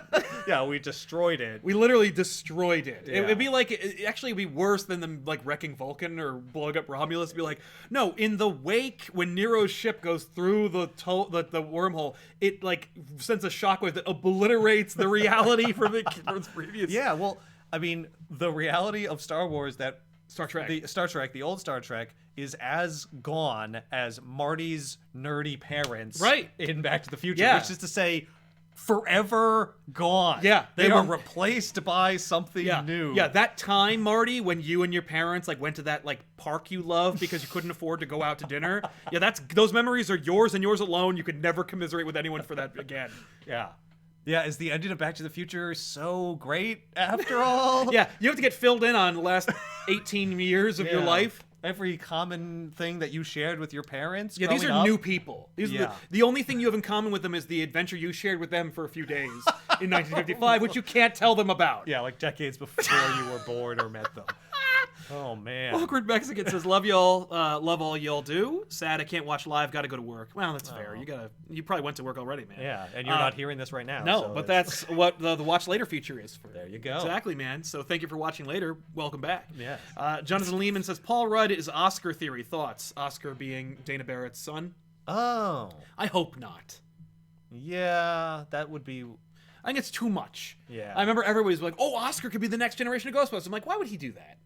Yeah, we destroyed it. We literally destroyed it. Yeah. It'd be like, it actually would be worse than them like wrecking Vulcan or blowing up Romulus. It'd be like, no, in the wake, when Nero's ship goes through the wormhole, it like sends a shockwave that obliterates the reality from the previous. Yeah, well, I mean, the reality of Star Wars that Star Trek, the old Star Trek, is as gone as Marty's nerdy parents in Back to the Future, which is to say, forever gone. Yeah, they are replaced by something new. Yeah, that time, Marty, when you and your parents like went to that like park you love because you couldn't afford to go out to dinner. Yeah, those memories are yours and yours alone. You could never commiserate with anyone for that again. Yeah. Yeah, is the ending of Back to the Future so great after all? Yeah, you have to get filled in on the last 18 years of your life. Every common thing that you shared with your parents. Yeah, these are new people. These are the only thing you have in common with them is the adventure you shared with them for a few days in 1955, which you can't tell them about. Yeah, like decades before you were born or met them. Oh, man. Awkward Mexican says, love y'all, love all y'all do. Sad I can't watch live, gotta go to work. Well, that's fair. You probably went to work already, man. Yeah, and you're not hearing this right now. No, but that's what the Watch Later feature is for. There you go. Exactly, man. So thank you for watching later. Welcome back. Yes. Jonathan Lehman says, Paul Rudd is Oscar theory. Thoughts? Oscar being Dana Barrett's son? Oh. I hope not. Yeah, that would be... I think it's too much. Yeah. I remember everybody's like, oh, Oscar could be the next generation of Ghostbusters. I'm like, why would he do that?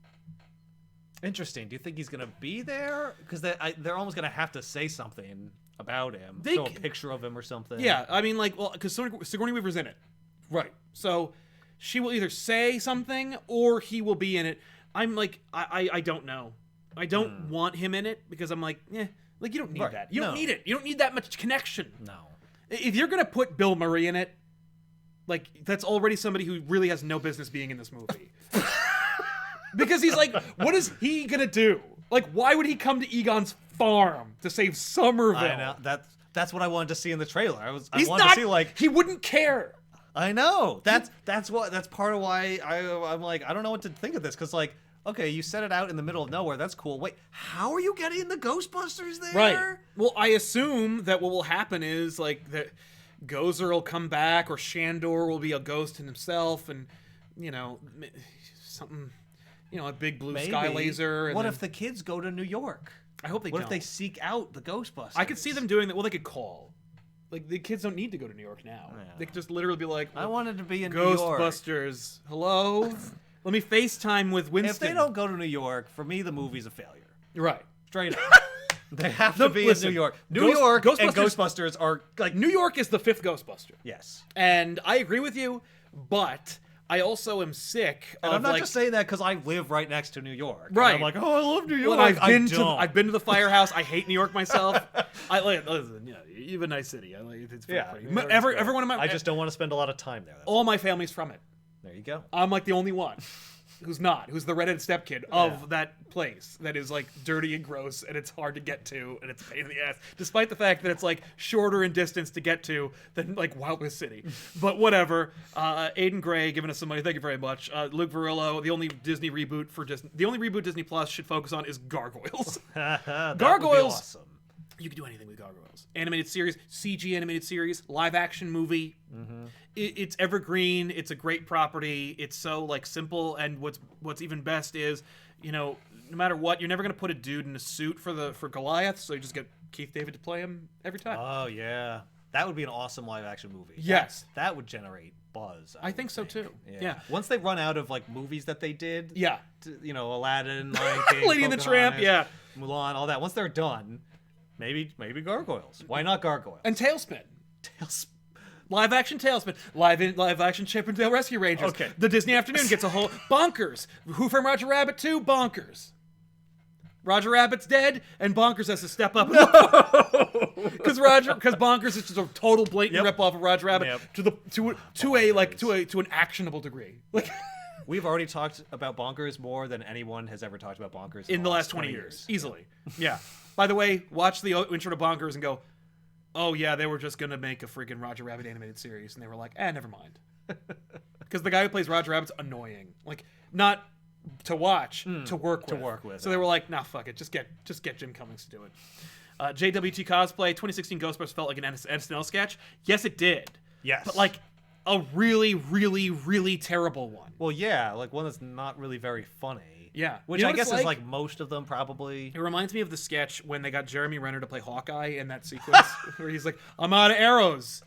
Interesting. Do you think he's going to be there? Because they're almost going to have to say something about him. Show a picture of him or something. Yeah, I mean, like, well, because Sigourney Weaver's in it. Right. So she will either say something or he will be in it. I'm like, I don't know. I don't want him in it because I'm like, like, you don't need that. You don't need it. You don't need that much connection. No. If you're going to put Bill Murray in it, like, that's already somebody who really has no business being in this movie. Because he's like, what is he gonna do? Like, why would he come to Egon's farm to save Somerville? I know. That's what I wanted to see in the trailer. I wanted not, to see, like... He wouldn't care. I know. That's part of why I'm like, I don't know what to think of this. Because, like, okay, you set it out in the middle of nowhere. That's cool. Wait, how are you getting the Ghostbusters there? Right. Well, I assume that what will happen is, like, that Gozer will come back, or Shandor will be a ghost in himself, and, you know, something, you know, a big blue sky laser. And what if the kids go to New York? I hope they don't. What if they seek out the Ghostbusters? I could see them doing that. Well, they could call. Like, the kids don't need to go to New York now. Yeah. They could just literally be like, I wanted to be in New York. Ghostbusters, hello? Let me FaceTime with Winston. If they don't go to New York, for me, the movie's a failure. Right. Straight up. They have to be in New York. New York and Ghostbusters are... Like, New York is the 5th Ghostbuster. Yes. And I agree with you, but I also am sick and of, I'm not like, just saying that because I live right next to New York. Right. And I'm like, oh, I love New York. Well, I've been to the Firehouse. I hate New York myself. Listen, you know, you have a nice city. It's pretty. Everyone in my... I just don't want to spend a lot of time there. All my family's from it. There you go. I'm like the only one who's the redheaded stepkid of that place that is, like, dirty and gross, and it's hard to get to, and it's a pain in the ass, despite the fact that it's, like, shorter in distance to get to than, like, Wild West City. But whatever. Aiden Gray giving us some money. Thank you very much. Luke Varillo, the only reboot Disney Plus should focus on is Gargoyles. Gargoyles. Would be awesome. You can do anything with Gargoyles. Animated series, CG animated series, live action movie. Mm-hmm. It's evergreen. It's a great property. It's so, like, simple. And what's even best is, you know, no matter what, you're never gonna put a dude in a suit for Goliath. So you just get Keith David to play him every time. Oh yeah, that would be an awesome live action movie. Yes, that would generate buzz. I think so too. Yeah. Once they run out of, like, movies that they did. Yeah. You know, Aladdin, Lion King, Lady and the Tramp. Yeah. Mulan, all that. Once they're done. Maybe Gargoyles. Why not Gargoyles? And Tailspin. Live action Tailspin. Live action Chip and Dale Rescue Rangers. Okay. The Disney Afternoon gets a whole Bonkers. Who Framed Roger Rabbit 2? Bonkers. Roger Rabbit's dead, and Bonkers has to step up. Because Bonkers is just a total blatant ripoff of Roger Rabbit to an actionable degree. Like, we've already talked about Bonkers more than anyone has ever talked about Bonkers in the last 20 years. Easily. Yeah. By the way, watch the intro to Bonkers and go, oh yeah, they were just gonna make a freaking Roger Rabbit animated series, and they were like, never mind. Because the guy who plays Roger Rabbit's annoying. Like, not to watch, to work with. So they were like, nah, fuck it, just get Jim Cummings to do it. JWT Cosplay 2016 Ghostbusters felt like an SNL sketch. Yes, it did. Yes, but, like, a really, really, really terrible one. Well, yeah, like one that's not really very funny. Yeah. Which I guess is like most of them probably. It reminds me of the sketch when they got Jeremy Renner to play Hawkeye in that sequence where he's like, I'm out of arrows.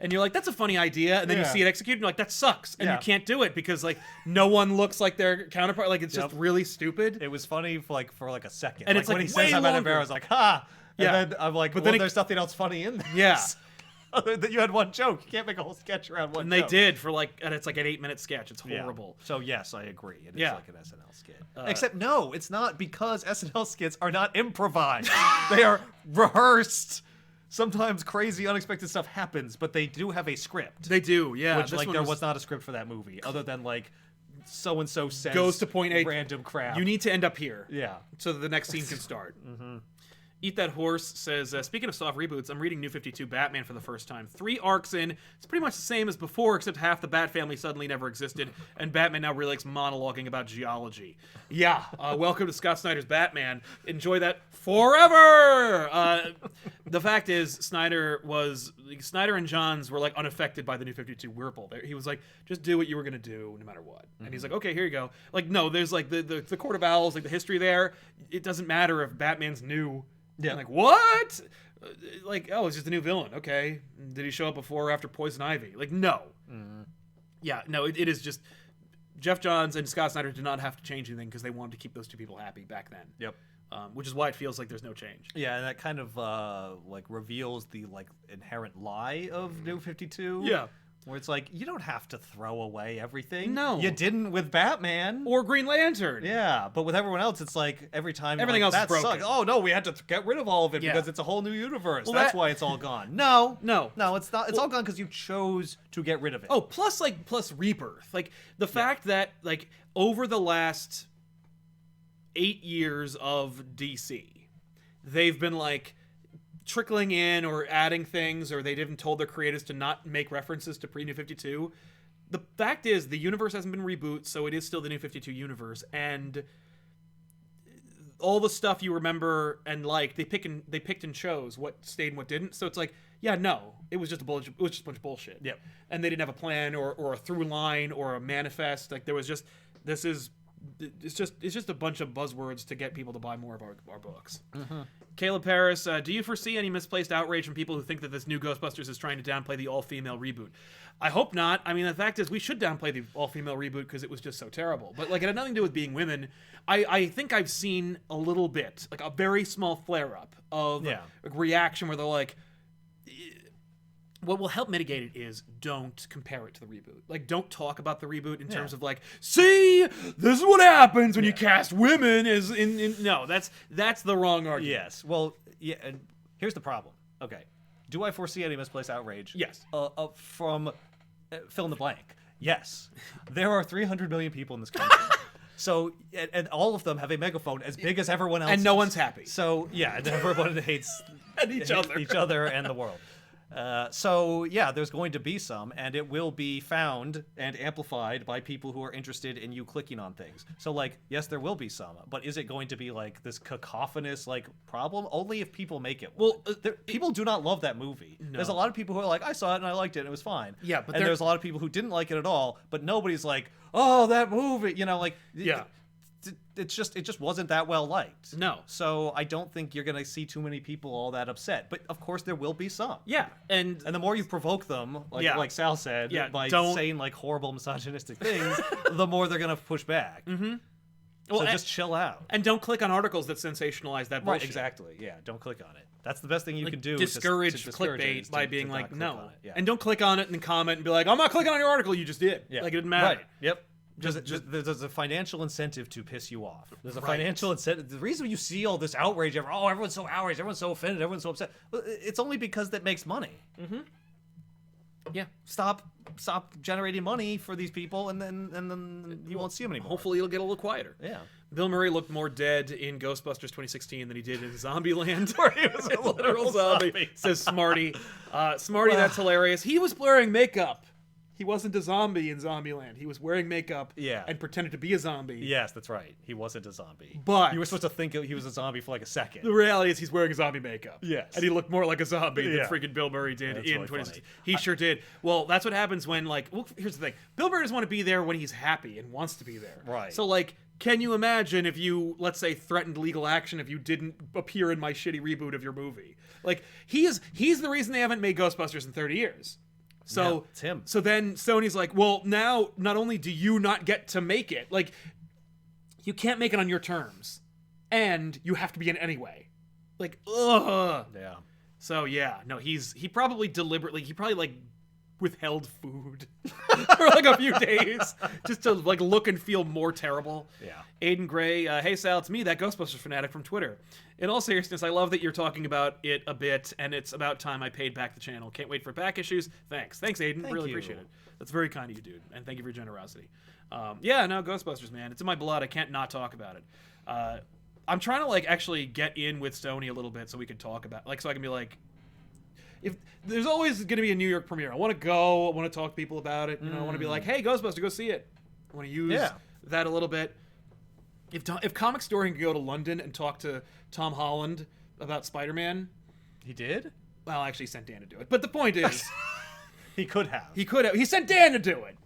And you're like, that's a funny idea. And then you see it executed and you're like, that sucks. And you can't do it because, like, no one looks like their counterpart. Like, it's just really stupid. It was funny for like a second. And it's when like he says I'm out of arrows, like, ha! And then I'm like, but then there's nothing else funny in this. Yeah. Other than you had one joke. You can't make a whole sketch around one joke. And they did and it's like an 8-minute sketch. It's horrible. So yes, I agree. It is like an SNL skit. Except no, it's not, because SNL skits are not improvised. They are rehearsed. Sometimes crazy, unexpected stuff happens, but they do have a script. They do, yeah. Which, like, there was not a script for that movie, other than, like, so-and-so says goes to point A, random crap. You need to end up here. Yeah. So that the next scene can start. Eat That Horse says, speaking of soft reboots, I'm reading New 52 Batman for the first time. 3 arcs in. It's pretty much the same as before, except half the Bat family suddenly never existed, and Batman now really likes monologuing about geology. Yeah, welcome to Scott Snyder's Batman. Enjoy that forever! The fact is, Snyder and Johns were, like, unaffected by the New 52 whirlpool. He was like, just do what you were going to do no matter what. And he's like, okay, here you go. Like, no, there's, like, the Court of Owls, like, the history there. It doesn't matter if Batman's new. Yeah. I'm like, what? Like, oh, it's just a new villain. Okay. Did he show up before or after Poison Ivy? Like, no. Yeah, no, it is just... Jeff Johns and Scott Snyder did not have to change anything because they wanted to keep those two people happy back then. Yep. Which is why it feels like there's no change. Yeah, and that kind of, like, reveals the, like, inherent lie of New 52. Yeah. Where it's like, you don't have to throw away everything. No. You didn't with Batman. Or Green Lantern. Yeah, but with everyone else, it's like every time everything else that is broken. Sucks. Oh, no, we had to get rid of all of it because it's a whole new universe. Well, That's why it's all gone. No, it's not. It's all gone because you chose to get rid of it. Oh, plus Rebirth. Like, the fact that, like, over the last 8 years of DC, they've been, like, trickling in or adding things, or they even told their creators to not make references to pre-New 52. The fact is, the universe hasn't been rebooted, so it is still the New 52 universe, and all the stuff you remember and like, they picked and chose what stayed and what didn't. So it's like, yeah, no, it was just a bunch of bullshit. Yep. And they didn't have a plan or a through line or a manifest. Like, there was just, it's just a bunch of buzzwords to get people to buy more of our books. Mm-hmm. Caleb Paris, do you foresee any misplaced outrage from people who think that this new Ghostbusters is trying to downplay the all-female reboot? I hope not. I mean, the fact is, we should downplay the all-female reboot because it was just so terrible. But, like, it had nothing to do with being women. I think I've seen a little bit, like a very small flare-up of a reaction where they're like, what will help mitigate it is don't compare it to the reboot. Like, don't talk about the reboot in terms of like, see, this is what happens when you cast women as in no, that's the wrong argument. Yes. Well, yeah, and here's the problem. Okay. Do I foresee any misplaced outrage? Yes. From fill in the blank. Yes. There are 300 million people in this country. So, and all of them have a megaphone as big as everyone else. And no one's happy. So, yeah, and everyone hates each other and the world. So, yeah, there's going to be some, and it will be found and amplified by people who are interested in you clicking on things. So, like, yes, there will be some, but is it going to be, like, this cacophonous, like, problem? Only if people make it. Well, people do not love that movie. No. There's a lot of people who are like, I saw it and I liked it and it was fine. Yeah, but there's a lot of people who didn't like it at all, but nobody's like, oh, that movie, you know, like... Yeah. It just wasn't that well liked. No. So I don't think you're gonna see too many people all that upset. But of course there will be some. Yeah. And the more you provoke them, like Sal said, by saying like horrible misogynistic things, the more they're gonna push back. Mm-hmm. So just chill out. And don't click on articles that sensationalize that bullshit. Right, exactly. Yeah, don't click on it. That's the best thing you can do. Discourage clickbait by being like, no. And don't click on it and comment and be like, I'm not clicking on your article, you just did. Yeah. Like, it didn't matter. Right. Yep. There's a financial incentive to piss you off. There's a financial incentive. The reason you see all this outrage, everyone's so outraged, everyone's so offended, everyone's so upset. Well, it's only because that makes money. Mm-hmm. Yeah. Stop generating money for these people, and then you won't see them anymore. Hopefully, it'll get a little quieter. Yeah. Bill Murray looked more dead in Ghostbusters 2016 than he did in Zombieland, where he was a literal zombie. Says Smarty. Smarty, that's hilarious. He was wearing makeup. He wasn't a zombie in Zombieland. He was wearing makeup and pretended to be a zombie. Yes, that's right. He wasn't a zombie. But you were supposed to think he was a zombie for like a second. The reality is he's wearing zombie makeup. Yes. And he looked more like a zombie than freaking Bill Murray did in 2016. He sure did. Well, that's what happens when, like, well, here's the thing. Bill Murray doesn't want to be there when he's happy and wants to be there. Right. So, like, can you imagine if you, let's say, threatened legal action if you didn't appear in my shitty reboot of your movie? Like, he's the reason they haven't made Ghostbusters in 30 years. So it's him. So then Sony's like, well, now not only do you not get to make it, like, you can't make it on your terms, and you have to be in it anyway. Like, ugh. Yeah. So yeah, no, he probably like withheld food for like a few days just to like look and feel more terrible. Yeah. Aiden Gray, hey Sal, it's me, that Ghostbusters fanatic from Twitter. In all seriousness, I love that you're talking about it a bit, and it's about time I paid back the channel. Can't wait for back issues. Thanks, Aiden. Really appreciate it. That's very kind of you, dude, and thank you for your generosity. Yeah, no, Ghostbusters, man, it's in my blood. I can't not talk about it. I'm trying to like actually get in with Sony a little bit so we can talk about, like, so I can be like, if there's always going to be a New York premiere, I want to go. I want to talk to people about it. You know, I want to be like, hey, Ghostbusters, go see it. I want to use that a little bit. If Comic Story can go to London and talk to Tom Holland about Spider-Man, he did. Well, actually, he sent Dan to do it. But the point is, he could have. He sent Dan to do it.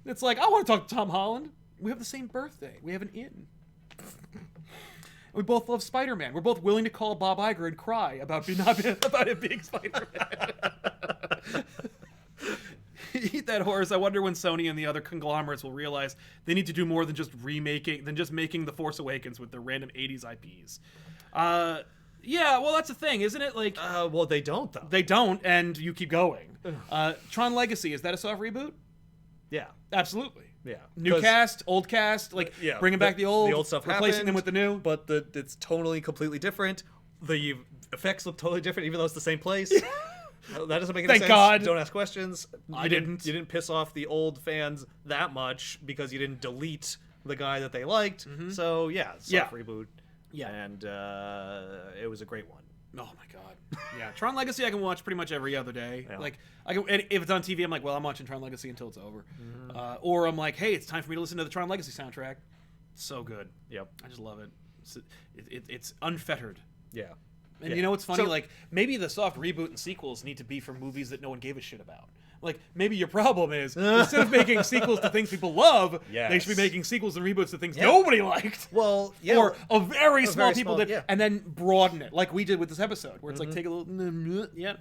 It's like, I want to talk to Tom Holland. We have the same birthday. We have an in. We both love Spider-Man. We're both willing to call Bob Iger and cry about it being Spider-Man. Eat that horse. I wonder when Sony and the other conglomerates will realize they need to do more than just making The Force Awakens with their random 80s IPs. Yeah, well, that's the thing, isn't it? Like, well, they don't though. They don't, and you keep going. Tron Legacy, is that a soft reboot? Yeah, absolutely. Yeah, new cast, old cast, like bringing back the old stuff, replacing them with the new. But it's totally completely different. The effects look totally different, even though it's the same place. That doesn't make any sense. Thank God. Don't ask questions. You didn't. You didn't piss off the old fans that much because you didn't delete the guy that they liked. So soft reboot. Yeah, and it was a great one. Oh my God. Yeah, Tron Legacy I can watch pretty much every other day. Yeah. Like I can, and if it's on TV, I'm like, well, I'm watching Tron Legacy until it's over. Or I'm like, hey, it's time for me to listen to the Tron Legacy soundtrack. So good. Yep. I just love it. It's unfettered. Yeah. And you know what's funny? Like, maybe the soft reboot and sequels need to be for movies that no one gave a shit about. Like, maybe your problem is, instead of making sequels to things people love, they should be making sequels and reboots to things nobody liked. Well, or a very small people small, did, and then broaden it, like we did with this episode, where it's like, take a little, Yeah,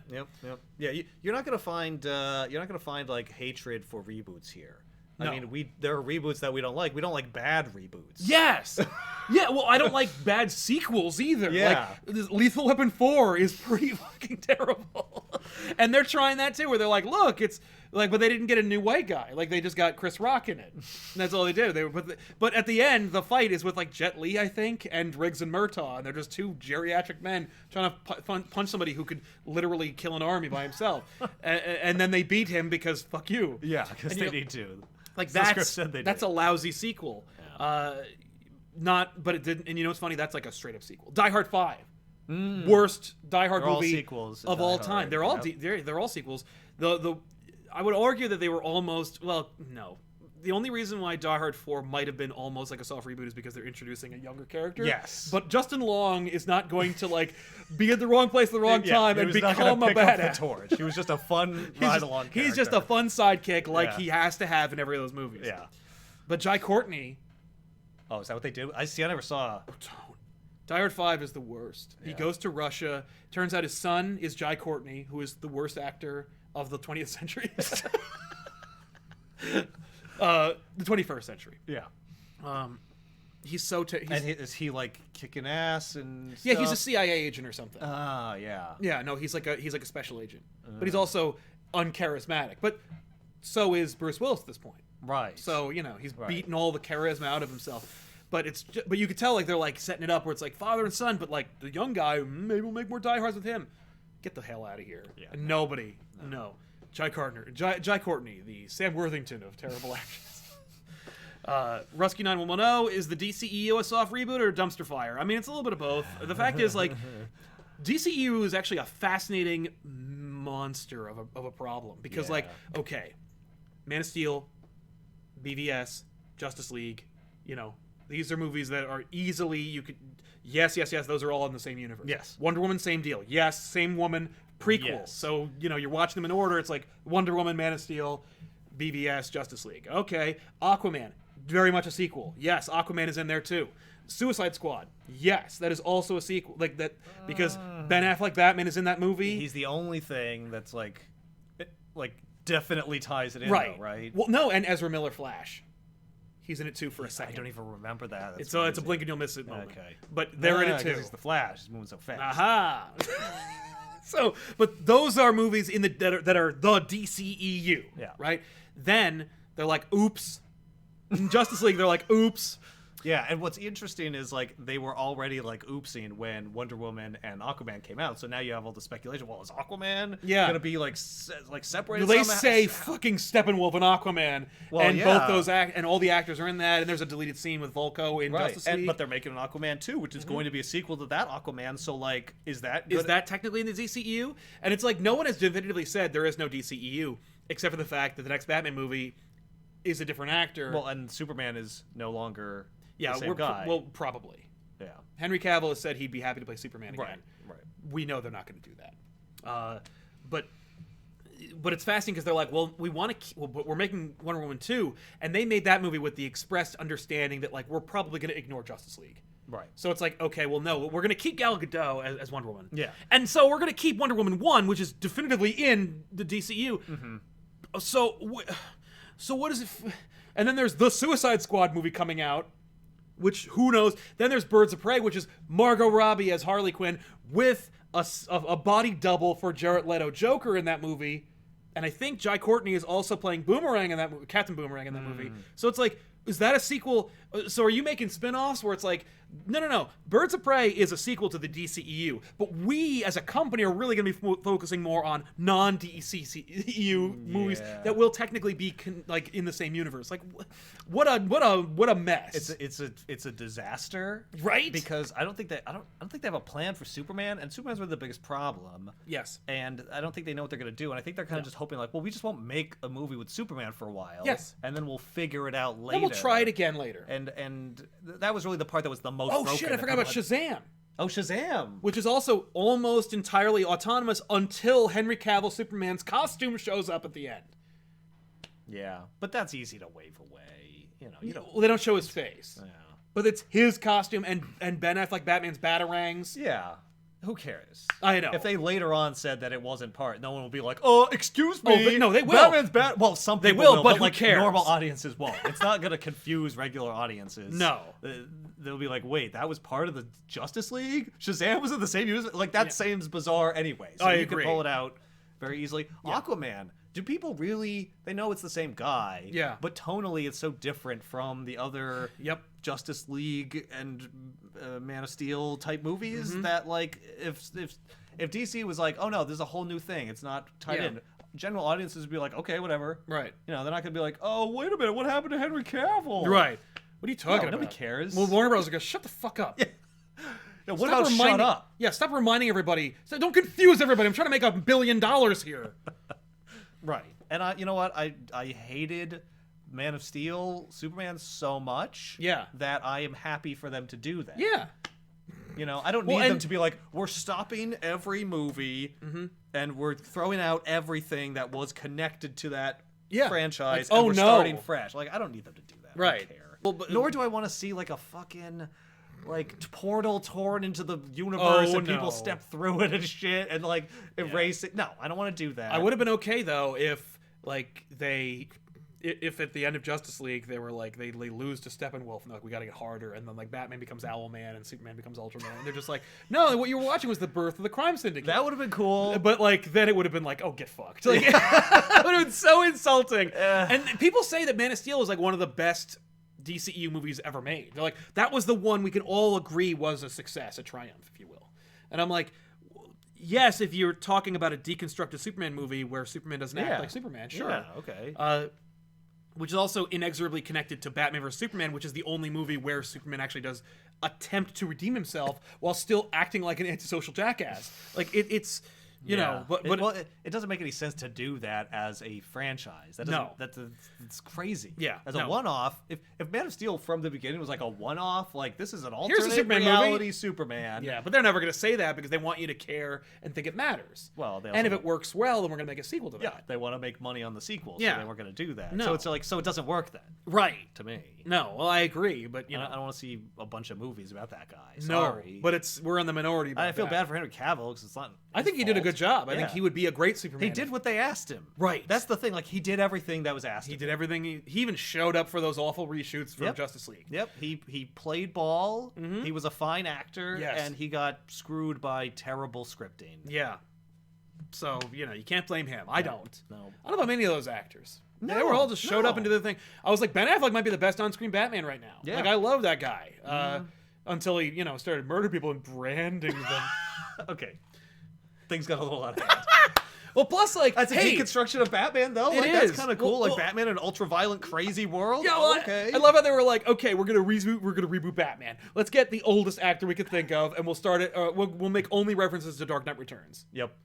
you're not gonna find like hatred for reboots here. No. I mean, there are reboots that we don't like. We don't like bad reboots. Yes. Yeah, well, I don't like bad sequels either. Yeah. Like, Lethal Weapon 4 is pretty fucking terrible. And they're trying that too, where they're like, look, it's like, but they didn't get a new white guy. Like, they just got Chris Rock in it. And that's all they did. But at the end, the fight is with like Jet Li, I think, and Riggs and Murtaugh. And they're just two geriatric men trying to punch somebody who could literally kill an army by himself. And then they beat him because fuck you. Yeah, because they need to. Like that's a lousy sequel. Yeah. But it didn't. And you know what's funny? That's like a straight up sequel. Die Hard 5, worst Die Hard movie sequels of all time. They're all they're all sequels. I would argue that they were almost no. The only reason why Die Hard 4 might have been almost like a soft reboot is because they're introducing a younger character. Yes. But Justin Long is not going to like be at the wrong place at the wrong time and become a badass. He was just a fun ride-along character. He's just a fun sidekick like he has to have in every of those movies. Yeah. But Jai Courtney... Oh, is that what they did? I never saw... Oh, don't. Die Hard 5 is the worst. Yeah. He goes to Russia. Turns out his son is Jai Courtney, who is the worst actor of the 20th century. The 21st century. Yeah. He's so... is he like kicking ass and stuff? Yeah, he's a CIA agent or something. Yeah. Yeah, no, he's like a special agent. But he's also uncharismatic. But so is Bruce Willis at this point. Right. So, he's beaten all the charisma out of himself. But but you could tell like they're like setting it up where it's like father and son, but like the young guy, maybe we'll make more Die Hards with him. Get the hell out of here. Yeah, and nobody. No. Jai Courtney, the Sam Worthington of terrible actions. Rescue 9110, is the DCEU a soft reboot or a dumpster fire? I mean, it's a little bit of both. The fact is, like, DCEU is actually a fascinating monster of a problem. Because, like, okay, Man of Steel, BVS, Justice League, these are movies that are easily, yes, those are all in the same universe. Yes. Wonder Woman, same deal. Yes, same woman, prequel. Yes. So, you're watching them in order. It's like Wonder Woman, Man of Steel, BVS, Justice League. Okay. Aquaman, very much a sequel. Yes, Aquaman is in there too. Suicide Squad, yes, that is also a sequel. Like that, because Ben Affleck Batman is in that movie. He's the only thing that's like definitely ties it in, right? Though, right? Well, no, and Ezra Miller Flash. He's in it too for a second. I don't even remember that. It's a blink and you'll miss it moment. Okay. But they're in it too. He's the Flash. He's moving so fast. Aha. So, but those are movies that are the DCEU. Yeah. Right. Then they're like, oops. In Justice League, they're like, oops. Yeah, and what's interesting is like they were already like oopsing when Wonder Woman and Aquaman came out. So now you have all the speculation. Well, is Aquaman gonna be like separated? They say fucking Steppenwolf and Aquaman, and both those and all the actors are in that. And there's a deleted scene with Volko in Justice League. But they're making an Aquaman 2, which is going to be a sequel to that Aquaman. So like, is that technically in the DCEU? And it's like no one has definitively said there is no DCEU, except for the fact that the next Batman movie is a different actor. Well, and Superman is no longer. The same guy. Well, probably. Yeah. Henry Cavill has said he'd be happy to play Superman again. Right. We know they're not going to do that. But it's fascinating because they're like, well, but we're making Wonder Woman 2, and they made that movie with the expressed understanding that like we're probably going to ignore Justice League. Right. So it's like, okay, well, no, we're going to keep Gal Gadot as Wonder Woman. Yeah. And so we're going to keep Wonder Woman 1, which is definitively in the DCU. Mm-hmm. So what is it? And then there's the Suicide Squad movie coming out. which who knows. Then there's Birds of Prey, which is Margot Robbie as Harley Quinn with a body double for Jared Leto Joker in that movie. And I think Jai Courtney is also playing Boomerang in that movie, Captain Boomerang in that movie. So it's like, is that a sequel? So are you making spin-offs where it's like, no. Birds of Prey is a sequel to the DCEU, but we as a company are really going to be focusing more on non-DCEU movies that will technically be like in the same universe. Like, what a mess! It's a disaster, right? Because I don't think they have a plan for Superman, and Superman's really the biggest problem. Yes, and I don't think they know what they're going to do, and I think they're kind of just hoping like, well, we just won't make a movie with Superman for a while. Yes, and then we'll figure it out later. Then we'll try it again later. And that was really the part that was the most. Oh shit! I forgot about Shazam. Oh, Shazam! Which is also almost entirely autonomous until Henry Cavill Superman's costume shows up at the end. Yeah, but that's easy to wave away. You know. Well, they don't show his face. Yeah. But it's his costume and Ben Affleck Batman's batarangs. Yeah. Who cares? I know. If they later on said that it wasn't part, no one will be like, "Oh, excuse me." Oh, but no, they will. Batman's Well, some people will, but like who cares? Normal audiences won't. It's not going to confuse regular audiences. No. They'll be like, "Wait, that was part of the Justice League? Shazam was in the same universe?" Like that seems bizarre anyway. So you can pull it out very easily. Yeah. Aquaman. Do people really? They know it's the same guy. Yeah. But tonally, it's so different from the other. Yep. Justice League and Man of Steel type movies that like if DC was like, oh no, there's a whole new thing, it's not tied in, general audiences would be like, okay, whatever, right? They're not gonna be like, oh wait a minute, what happened to Henry Cavill? Right. What are you talking about? Nobody cares. Well, Warner Bros. Goes, shut the fuck up. Yeah, what about shut up? Yeah, stop reminding everybody. So don't confuse everybody. I'm trying to make $1 billion here. Right. And you know what? I hated Man of Steel, Superman so much that I am happy for them to do that. Yeah. I don't need them to be like, we're stopping every movie and we're throwing out everything that was connected to that franchise and we're starting fresh. Like, I don't need them to do that. Right. I don't care. Well, nor do I want to see like a fucking portal torn into the universe and people step through it and shit and like erase it. No, I don't want to do that. I would have been okay though if if at the end of Justice League they were like they lose to Steppenwolf and they're like, we got to get harder, and then like Batman becomes Owlman and Superman becomes Ultraman, and they're just like, no, what you were watching was the birth of the crime syndicate. That would have been cool, but like then it would have been like, oh, get fucked. Like, it would have been so insulting. And people say that Man of Steel is like one of the best DCEU movies ever made. They're like, that was the one we can all agree was a success, a triumph, if you will. And I'm like, yes, if you're talking about a deconstructed Superman movie where Superman doesn't act like Superman, sure. Yeah, okay. Which is also inexorably connected to Batman vs. Superman, which is the only movie where Superman actually does attempt to redeem himself while still acting like an antisocial jackass. Like, it's... You know, but it doesn't make any sense to do that as a franchise. That's crazy. Yeah, as a one-off. If Man of Steel from the beginning was like a one-off, like this is an Here's alternate a Superman reality movie. Superman. Yeah, but they're never going to say that because they want you to care and think it matters. Well, and if it works well, then we're going to make a sequel to that. Yeah, they want to make money on the sequel, so they weren't going to do that. No. So it's like, so it doesn't work then. Right. To me. No, well, I agree, but I don't want to see a bunch of movies about that guy. Sorry. No, but we're in the minority. I feel bad for Henry Cavill because it's not. I think he did a good job. I think he would be a great Superman. He did what they asked him. Right. That's the thing. Like, he did everything that was asked. He did everything. He even showed up for those awful reshoots for Justice League. Yep. He played ball. He was a fine actor. Yes. And he got screwed by terrible scripting. Yeah. So, you can't blame him. I don't. No. I don't know any of those actors. No, they were all just showed up and did the thing. I was like, Ben Affleck might be the best on-screen Batman right now. Yeah. Like, I love that guy. Until he, started murdering people and branding them. Okay. Things got a little out of hand. Well, plus, like, that's a deconstruction of Batman, though. Like, that's kind of cool. Well, like Batman in an ultra-violent, crazy world. Yeah, well, okay. I love how they were like, okay, we're gonna reboot Batman. Let's get the oldest actor we could think of, and we'll start it. We'll make only references to Dark Knight Returns. Yep.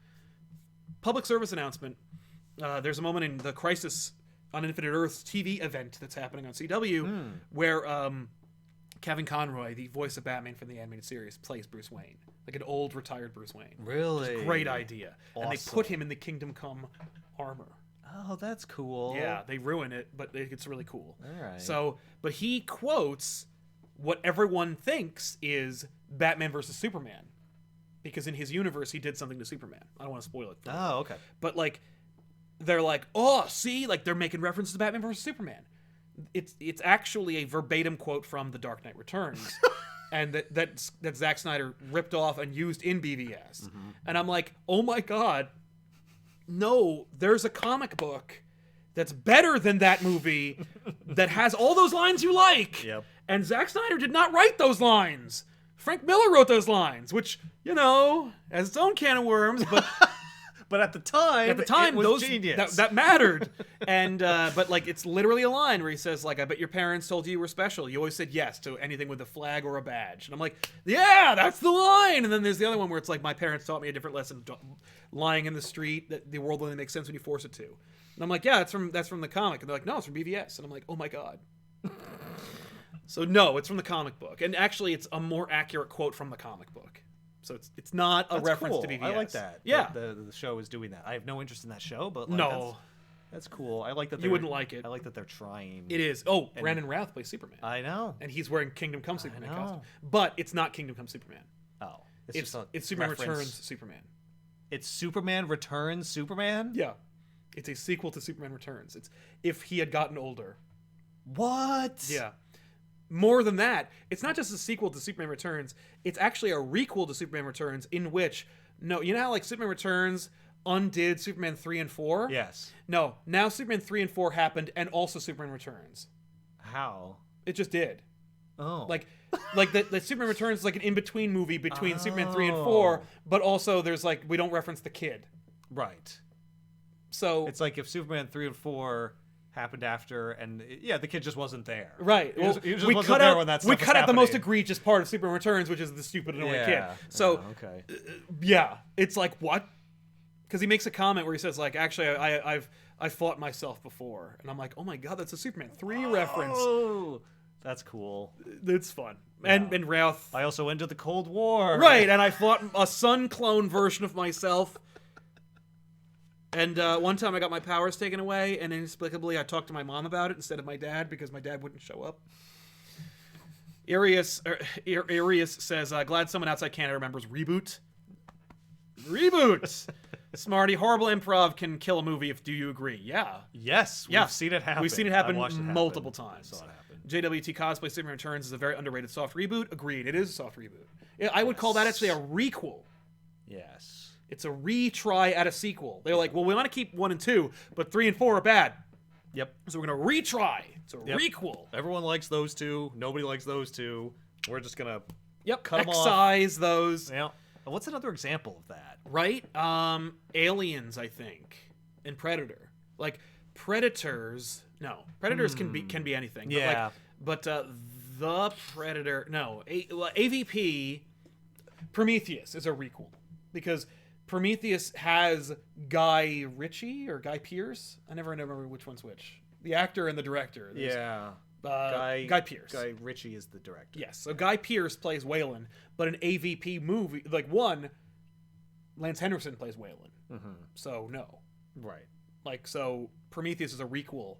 Public service announcement. There's a moment in the Crisis on Infinite Earths TV event that's happening on CW where Kevin Conroy, the voice of Batman from the animated series, plays Bruce Wayne. Like an old retired Bruce Wayne. Really? Great idea. Awesome. And they put him in the Kingdom Come armor. Oh, that's cool. Yeah, they ruin it, but it's really cool. All right. So, but he quotes what everyone thinks is Batman versus Superman. Because in his universe, he did something to Superman. I don't want to spoil it. Oh, okay. But, like, they're like, oh, see? Like, they're making references to Batman versus Superman. it's actually a verbatim quote from The Dark Knight Returns. And that Zack Snyder ripped off and used in BVS. And I'm like, oh my god, no, there's a comic book that's better than that movie that has all those lines you like. Yep. And Zack Snyder did not write those lines. Frank Miller wrote those lines, which, has its own can of worms, but but at the time it was those genius. that mattered. And but like it's literally a line where he says like, I bet your parents told you were special. You always said yes to anything with a flag or a badge. And I'm like, yeah, that's the line. And then there's the other one where it's like, my parents taught me a different lesson, lying in the street, that the world only makes sense when you force it to. And I'm like, yeah, that's from the comic. And they're like, no, it's from BVS. And I'm like, oh my god. So no, it's from the comic book. And actually it's a more accurate quote from the comic book. So it's not a reference to BVS. I like that. Yeah. The show is doing that. I have no interest in that show, but no. That's cool. I like that. You wouldn't like it. I like that they're trying. It is. Oh, Brandon Routh plays Superman. I know. And he's wearing Kingdom Come Superman costume. But it's not Kingdom Come Superman. Oh. It's Superman Returns Superman. It's Superman Returns Superman? Yeah. It's a sequel to Superman Returns. It's if he had gotten older. What? Yeah. More than that, it's not just a sequel to Superman Returns. It's actually a requel to Superman Returns in which, no, you know how like Superman Returns undid Superman 3 and 4? Yes. No, now Superman 3 and 4 happened and also Superman Returns. How? It just did. Oh. Like the Superman Returns is like an in-between movie between Superman 3 and 4, but also there's like, we don't reference the kid. Right. So it's like if Superman 3 and 4 happened after, and the kid just wasn't there. Right. Well, he just wasn't there when that stuff we was cut out the most happening. egregious part of Superman Returns, which is the stupid annoying kid. So okay. It's like what? Because he makes a comment where he says like, actually, I've fought myself before, and I'm like, oh my god, that's a Superman 3 reference. Oh, that's cool. It's fun. Yeah. And Routh. I also ended the Cold War. Right, and I fought a sun clone version of myself. And one time I got my powers taken away, and inexplicably I talked to my mom about it instead of my dad because my dad wouldn't show up. Arius says, glad someone outside Canada remembers Reboot. Reboot! Smarty, horrible improv can kill a movie do you agree? Yeah. Yes, we've seen it happen. We've seen it happen multiple times. I saw it happen. JWT Cosplay Superman Returns is a very underrated soft reboot. Agreed, it is a soft reboot. I would call that actually a requel. Yes. It's a retry at a sequel. They're like, well, we want to keep 1 and 2, but 3 and 4 are bad. Yep. So we're going to retry. It's a requel. Everyone likes those two. Nobody likes those two. We're just going to cut them off. Excise those. Yeah. What's another example of that? Right? Aliens, I think. And Predator. Like, Predators... No. Predators can be anything. Yeah. But the Predator... No. AVP... Prometheus is a requel. Because... Prometheus has Guy Ritchie or Guy Pearce. I never remember which one's which. The actor and the director. Guy Pearce. Guy Ritchie is the director. Yes. So Guy Pearce plays Wayland, but an AVP movie, Lance Henriksen plays Wayland. Mm-hmm. So no. Right. So Prometheus is a requel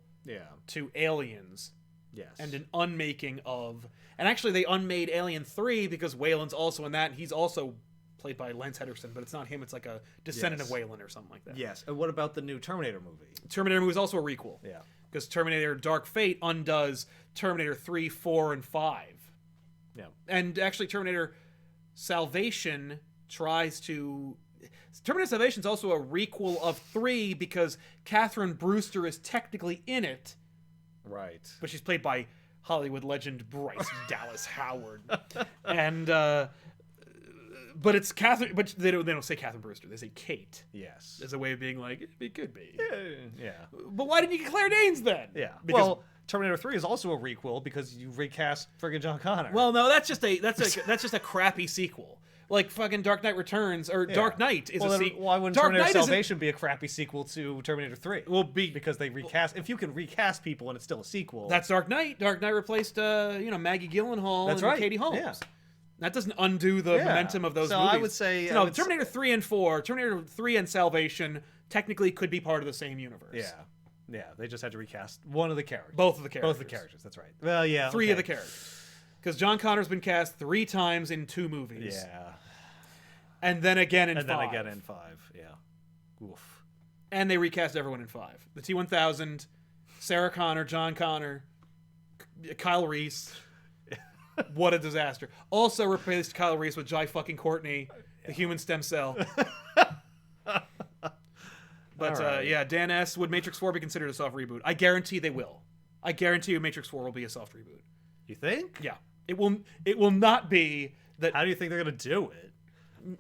to Aliens. Yes. And an unmaking of... And actually they unmade Alien 3 because Wayland's also in that, and he's also... played by Lance Henriksen, but it's not him. It's like a descendant of Wayland or something like that. Yes. And what about the new Terminator movie? Terminator movie is also a requel. Yeah. Because Terminator Dark Fate undoes Terminator 3, 4, and 5. Yeah. And actually Terminator Salvation tries to... Terminator Salvation is also a requel of 3 because Catherine Brewster is technically in it. Right. But she's played by Hollywood legend Bryce Dallas Howard. And... but it's Catherine. But they don't say Catherine Brewster. They say Kate. Yes. As a way of being like, it could be. Yeah. But why didn't you get Claire Danes then? Yeah. Because, Terminator 3 is also a requel because you recast friggin' John Connor. Well, no, that's just a crappy sequel. Like fucking Dark Knight Returns or Dark Knight is a sequel. Why wouldn't Terminator Salvation be a crappy sequel to Terminator 3? Well, because they recast. If you can recast people and it's still a sequel, that's Dark Knight. Dark Knight replaced Maggie Gyllenhaal and Katie Holmes. Yeah. That doesn't undo the momentum of those movies. I would say... Terminator 3 and 4, Terminator 3 and Salvation technically could be part of the same universe. Yeah, they just had to recast one of the characters. Both of the characters. Both of the characters, that's right. Well, yeah. 3 of the characters. Because John Connor's been cast 3 times in 2 movies. Yeah. And then again in 5. And then again in 5, yeah. Oof. And they recast everyone in 5. The T-1000, Sarah Connor, John Connor, Kyle Reese. What a disaster. Also replaced Kyle Reese with Jai fucking Courtney, the human stem cell. But right. Yeah, Dan S. Would Matrix 4 be considered a soft reboot? I guarantee they will. I guarantee you Matrix 4 will be a soft reboot. You think? Yeah. It will not be that. How do you think they're going to do it?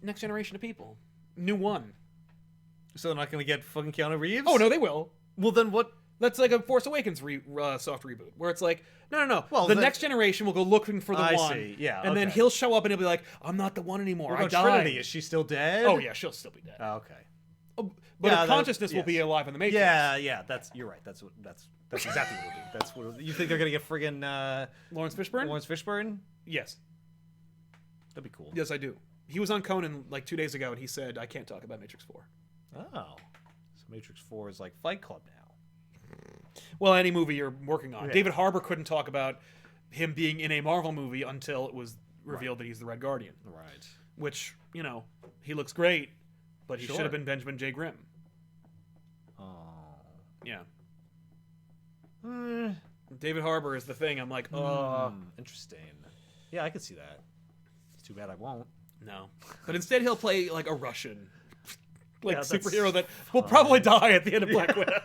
Next generation of people. New one. So they're not going to get fucking Keanu Reeves? Oh, no, they will. Well, then what? That's like a Force Awakens soft reboot, where it's like, no. Well, the next generation will go looking for the one. I see, yeah. And then he'll show up and he'll be like, I'm not the one anymore. I died. Trinity, is she still dead? Oh, yeah, she'll still be dead. Oh, okay. But her consciousness will be alive in the Matrix. Yeah, you're right. That's exactly what it'll be. That's what you think they're gonna get friggin' Lawrence Fishburne? Lawrence Fishburne? Yes. That'd be cool. Yes, I do. He was on Conan like 2 days ago, and he said, I can't talk about Matrix 4. Oh. So Matrix 4 is like Fight Club now. Well, any movie you're working on. Yeah. David Harbour couldn't talk about him being in a Marvel movie until it was revealed that he's the Red Guardian. Right. Which, he looks great, but he should have been Benjamin J. Grimm. Oh. Yeah. David Harbour is the thing. I'm like, interesting. Yeah, I could see that. It's too bad I won't. No. But instead he'll play like a Russian superhero that fine. will probably die at the end of Black Widow.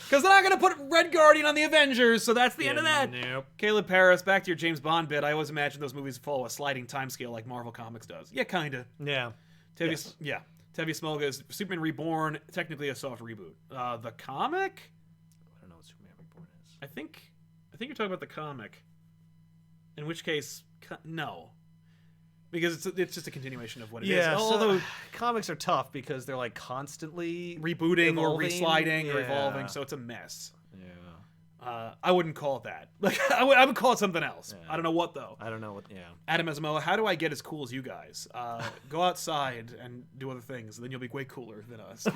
Because they're not going to put Red Guardian on the Avengers, so that's the end of that. Nope. Caleb Paris, back to your James Bond bit. I always imagine those movies follow a sliding timescale like Marvel Comics does. Yeah, kind of. Yeah. Yeah. Tevye Smolga is Superman Reborn, technically a soft reboot. The comic? I don't know what Superman Reborn is. I think you're talking about the comic. In which case, no. Because it's just a continuation of what it is. Yeah, although comics are tough because they're like constantly rebooting evolving. or resliding or evolving, so it's a mess. Yeah. I wouldn't call it that. Like I would call it something else. Yeah. I don't know what though. I don't know what. Yeah. Adam Asamoah, how do I get as cool as you guys? Go outside and do other things, and then you'll be way cooler than us.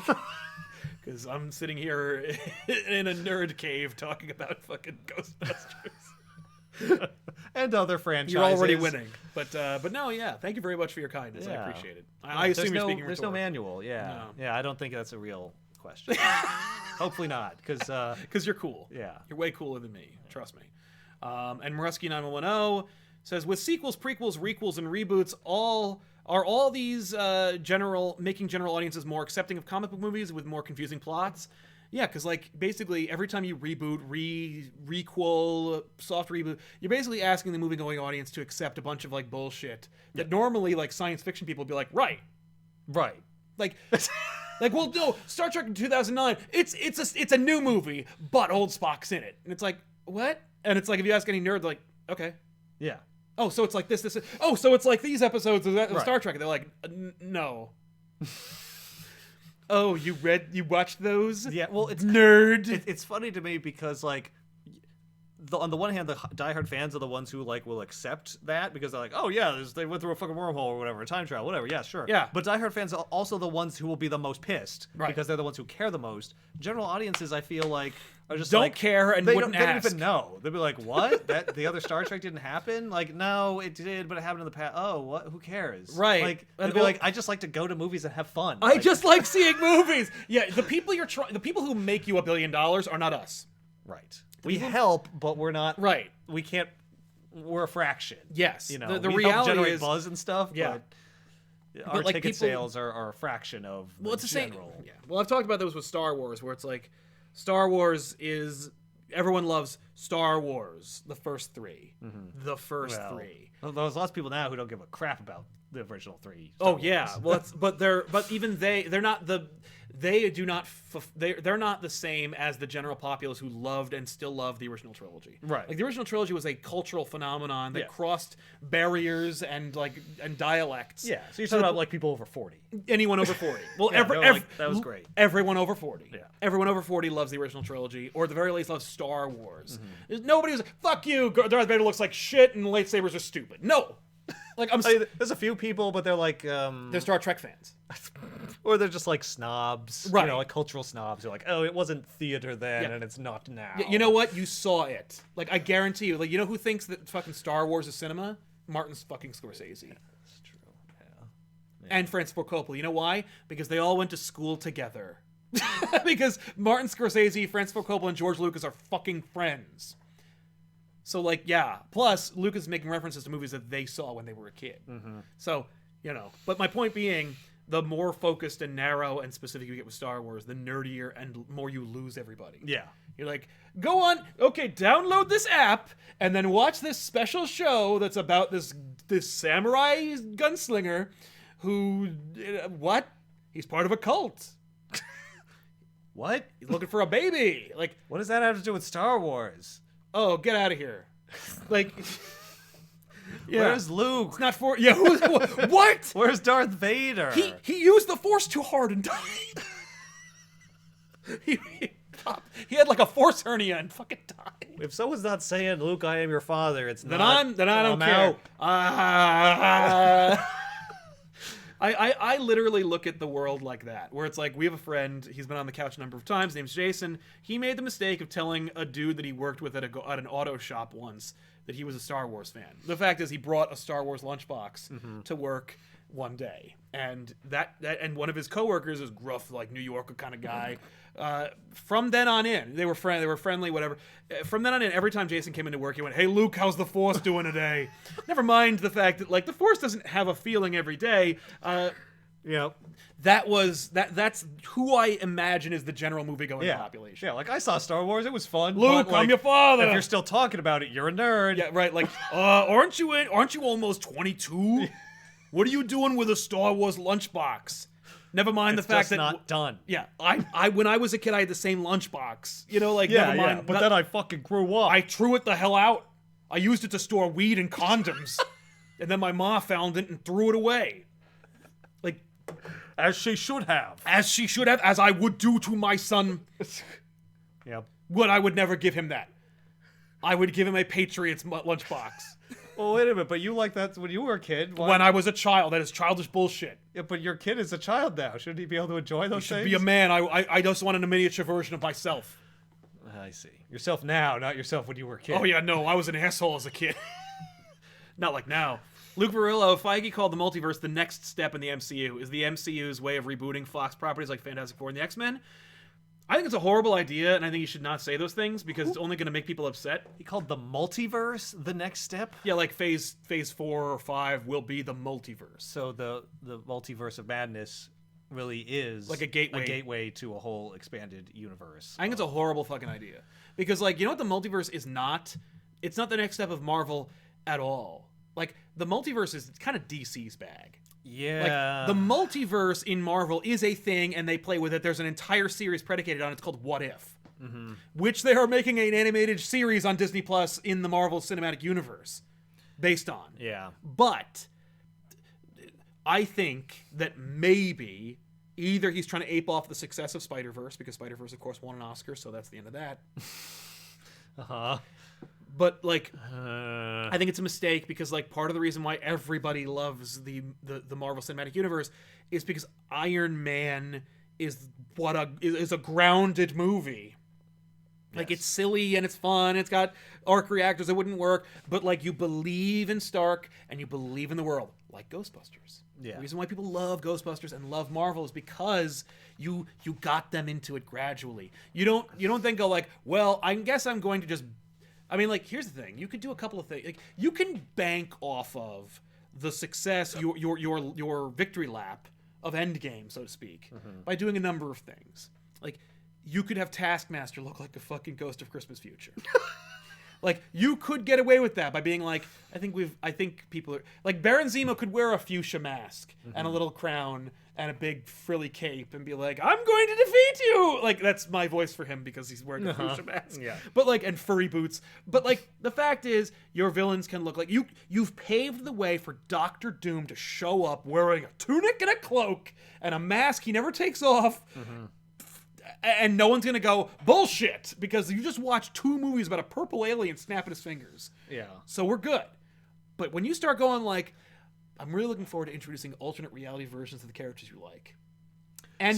Because I'm sitting here in a nerd cave talking about fucking Ghostbusters. And other franchises. You're already winning, but no, yeah. Thank you very much for your kindness. Yeah. I appreciate it. I assume you're speaking. There's no manual. Yeah, no. Yeah. I don't think that's a real question. Hopefully not, because you're cool. Yeah, you're way cooler than me. Trust me. And Moreski 9110 says, with sequels, prequels, requels, and reboots, all these making general audiences more accepting of comic book movies with more confusing plots. Yeah, because like basically every time you reboot, requel, soft reboot, you're basically asking the movie-going audience to accept a bunch of like bullshit that normally like science fiction people would be like, right, like, well, no, Star Trek in 2009, it's a new movie, but old Spock's in it, and it's like, what? And it's like if you ask any nerd, like, okay, yeah, oh, so it's like this. Oh, so it's like these episodes of Star Trek. And they're like, no. Oh, you watched those? Yeah, well, it's nerd. It's funny to me because like, on the one hand, the diehard fans are the ones who like will accept that because they're like, oh yeah, they went through a fucking wormhole or whatever, time travel, whatever. Yeah, sure. Yeah. But diehard fans are also the ones who will be the most pissed because they're the ones who care the most. General audiences, I feel like, are just don't care and wouldn't ask. They don't even know. They'll be like, what? That the other Star Trek didn't happen? Like, no, it did, but it happened in the past. Oh, what? Who cares? Right. Like, they'll be like, I just like to go to movies and have fun. I just like seeing movies. Yeah, the people the people who make you $1 billion are not us. Right. We help, but we're not. Right. We can't. We're a fraction. Yes. The we reality help generate is buzz and stuff. Yeah. But our like ticket sales are a fraction of the it's general. The same. Yeah. Well, I've talked about those with Star Wars, where it's like Star Wars is everyone loves Star Wars, the first three, the first three. Well, there's lots of people now who don't give a crap about the original three. Star Wars. Yeah. Well, but even they're not they're not the same as the general populace who loved and still love the original trilogy. Right. Like the original trilogy was a cultural phenomenon that crossed barriers and dialects. Yeah. So you're talking about like people over 40. Anyone over 40. Well, that was great. Everyone over 40. Yeah. Everyone over 40 loves the original trilogy, or at the very least loves Star Wars. Nobody was like, fuck you, Darth Vader looks like shit and lightsabers are stupid. No. Like there's a few people, but they're like they're Star Trek fans. Or they're just like snobs, right? Like cultural snobs. They're like, oh, it wasn't theater then, and it's not now. You know what? You saw it. Like I guarantee you. Like you know who thinks that fucking Star Wars is cinema? Martin's fucking Scorsese. Yeah, that's true. Yeah. And Francis Ford Coppola. You know why? Because they all went to school together. Because Martin Scorsese, Francis Ford Coppola, and George Lucas are fucking friends. So, like, yeah. Plus, Lucas is making references to movies that they saw when they were a kid. So, you know. But my point being, the more focused and narrow and specific you get with Star Wars, the nerdier and more you lose everybody. Yeah. You're like, go on, okay, download this app, and then watch this special show that's about this samurai gunslinger who, what? He's part of a cult. What? He's looking for a baby. Like, what does that have to do with Star Wars? Oh, get out of here. Like, yeah. Where's Luke? It's not for, yeah, what? Where's Darth Vader? He used the Force too hard and died. He had like a Force hernia and fucking died. If someone's not saying, Luke, I am your father, it's then not. Then I don't care. I literally look at the world like that, where it's like, we have a friend, he's been on the couch a number of times, name's Jason. He made the mistake of telling a dude that he worked with at an auto shop once that he was a Star Wars fan. The fact is, he brought a Star Wars lunchbox to work one day, and and one of his coworkers is gruff, like New Yorker kind of guy. From then on in, they were friendly, whatever. From then on in, every time Jason came into work, he went, "Hey Luke, how's the Force doing today?" Never mind the fact that like the Force doesn't have a feeling every day. Yeah. That's who I imagine is the general movie-going population. Yeah, like I saw Star Wars, it was fun. Luke, but, like, I'm your father. If you're still talking about it, you're a nerd. Yeah, right. Like, aren't you almost 22? What are you doing with a Star Wars lunchbox? Never mind the fact that not done. Yeah, I when I was a kid, I had the same lunchbox. You know, like never mind. Yeah, but then I fucking grew up. I threw it the hell out. I used it to store weed and condoms, and then my ma found it and threw it away. Like, as she should have. As I would do to my son. Yep. But I would never give him that. I would give him a Patriots lunchbox. Well, wait a minute, but you liked that when you were a kid. Why? When I was a child. That is childish bullshit. Yeah, but your kid is a child now. Shouldn't he be able to enjoy those things? He should be a man. I just wanted a miniature version of myself. I see. Yourself now, not yourself when you were a kid. Oh, yeah, no. I was an asshole as a kid. Not like now. Luke Varillo, Feige called the multiverse the next step in the MCU. Is the MCU's way of rebooting Fox properties like Fantastic Four and the X-Men? I think it's a horrible idea, and I think you should not say those things because it's only going to make people upset. He called the multiverse the next step? Yeah, like phase 4 or 5 will be the multiverse. So the multiverse of madness really is like a gateway to a whole expanded universe. I think it's a horrible fucking idea. Because, like, you know what the multiverse is not? It's not the next step of Marvel at all. Like, the multiverse is kind of DC's bag. Yeah. Like, the multiverse in Marvel is a thing, and they play with it. There's an entire series predicated on it. It's called What If, which they are making an animated series on Disney Plus in the Marvel Cinematic Universe based on. Yeah. But I think that maybe either he's trying to ape off the success of Spider-Verse, because Spider-Verse, of course, won an Oscar, so that's the end of that. But, like, I think it's a mistake because, like, part of the reason why everybody loves the Marvel Cinematic Universe is because Iron Man is a grounded movie. Like, it's silly and it's fun. It's got arc reactors that wouldn't work, but, like, you believe in Stark and you believe in the world, like Ghostbusters. Yeah. The reason why people love Ghostbusters and love Marvel is because you got them into it gradually. You don't then go like, well, I guess I'm going to just. I mean, like, here's the thing. You could do a couple of things. Like, you can bank off of the success, your victory lap of Endgame, so to speak, by doing a number of things. Like, you could have Taskmaster look like a fucking Ghost of Christmas Future. Like, you could get away with that by being like, I think people are like, Baron Zemo could wear a fuchsia mask and a little crown and a big frilly cape and be like, I'm going to defeat you. Like, that's my voice for him because he's wearing a fuchsia mask. Yeah. But like, and furry boots. But like, the fact is, your villains can look like you've paved the way for Doctor Doom to show up wearing a tunic and a cloak and a mask he never takes off. And no one's gonna go bullshit because you just watched 2 movies about a purple alien snapping his fingers. Yeah. So we're good. But when you start going like, I'm really looking forward to introducing alternate reality versions of the characters you like,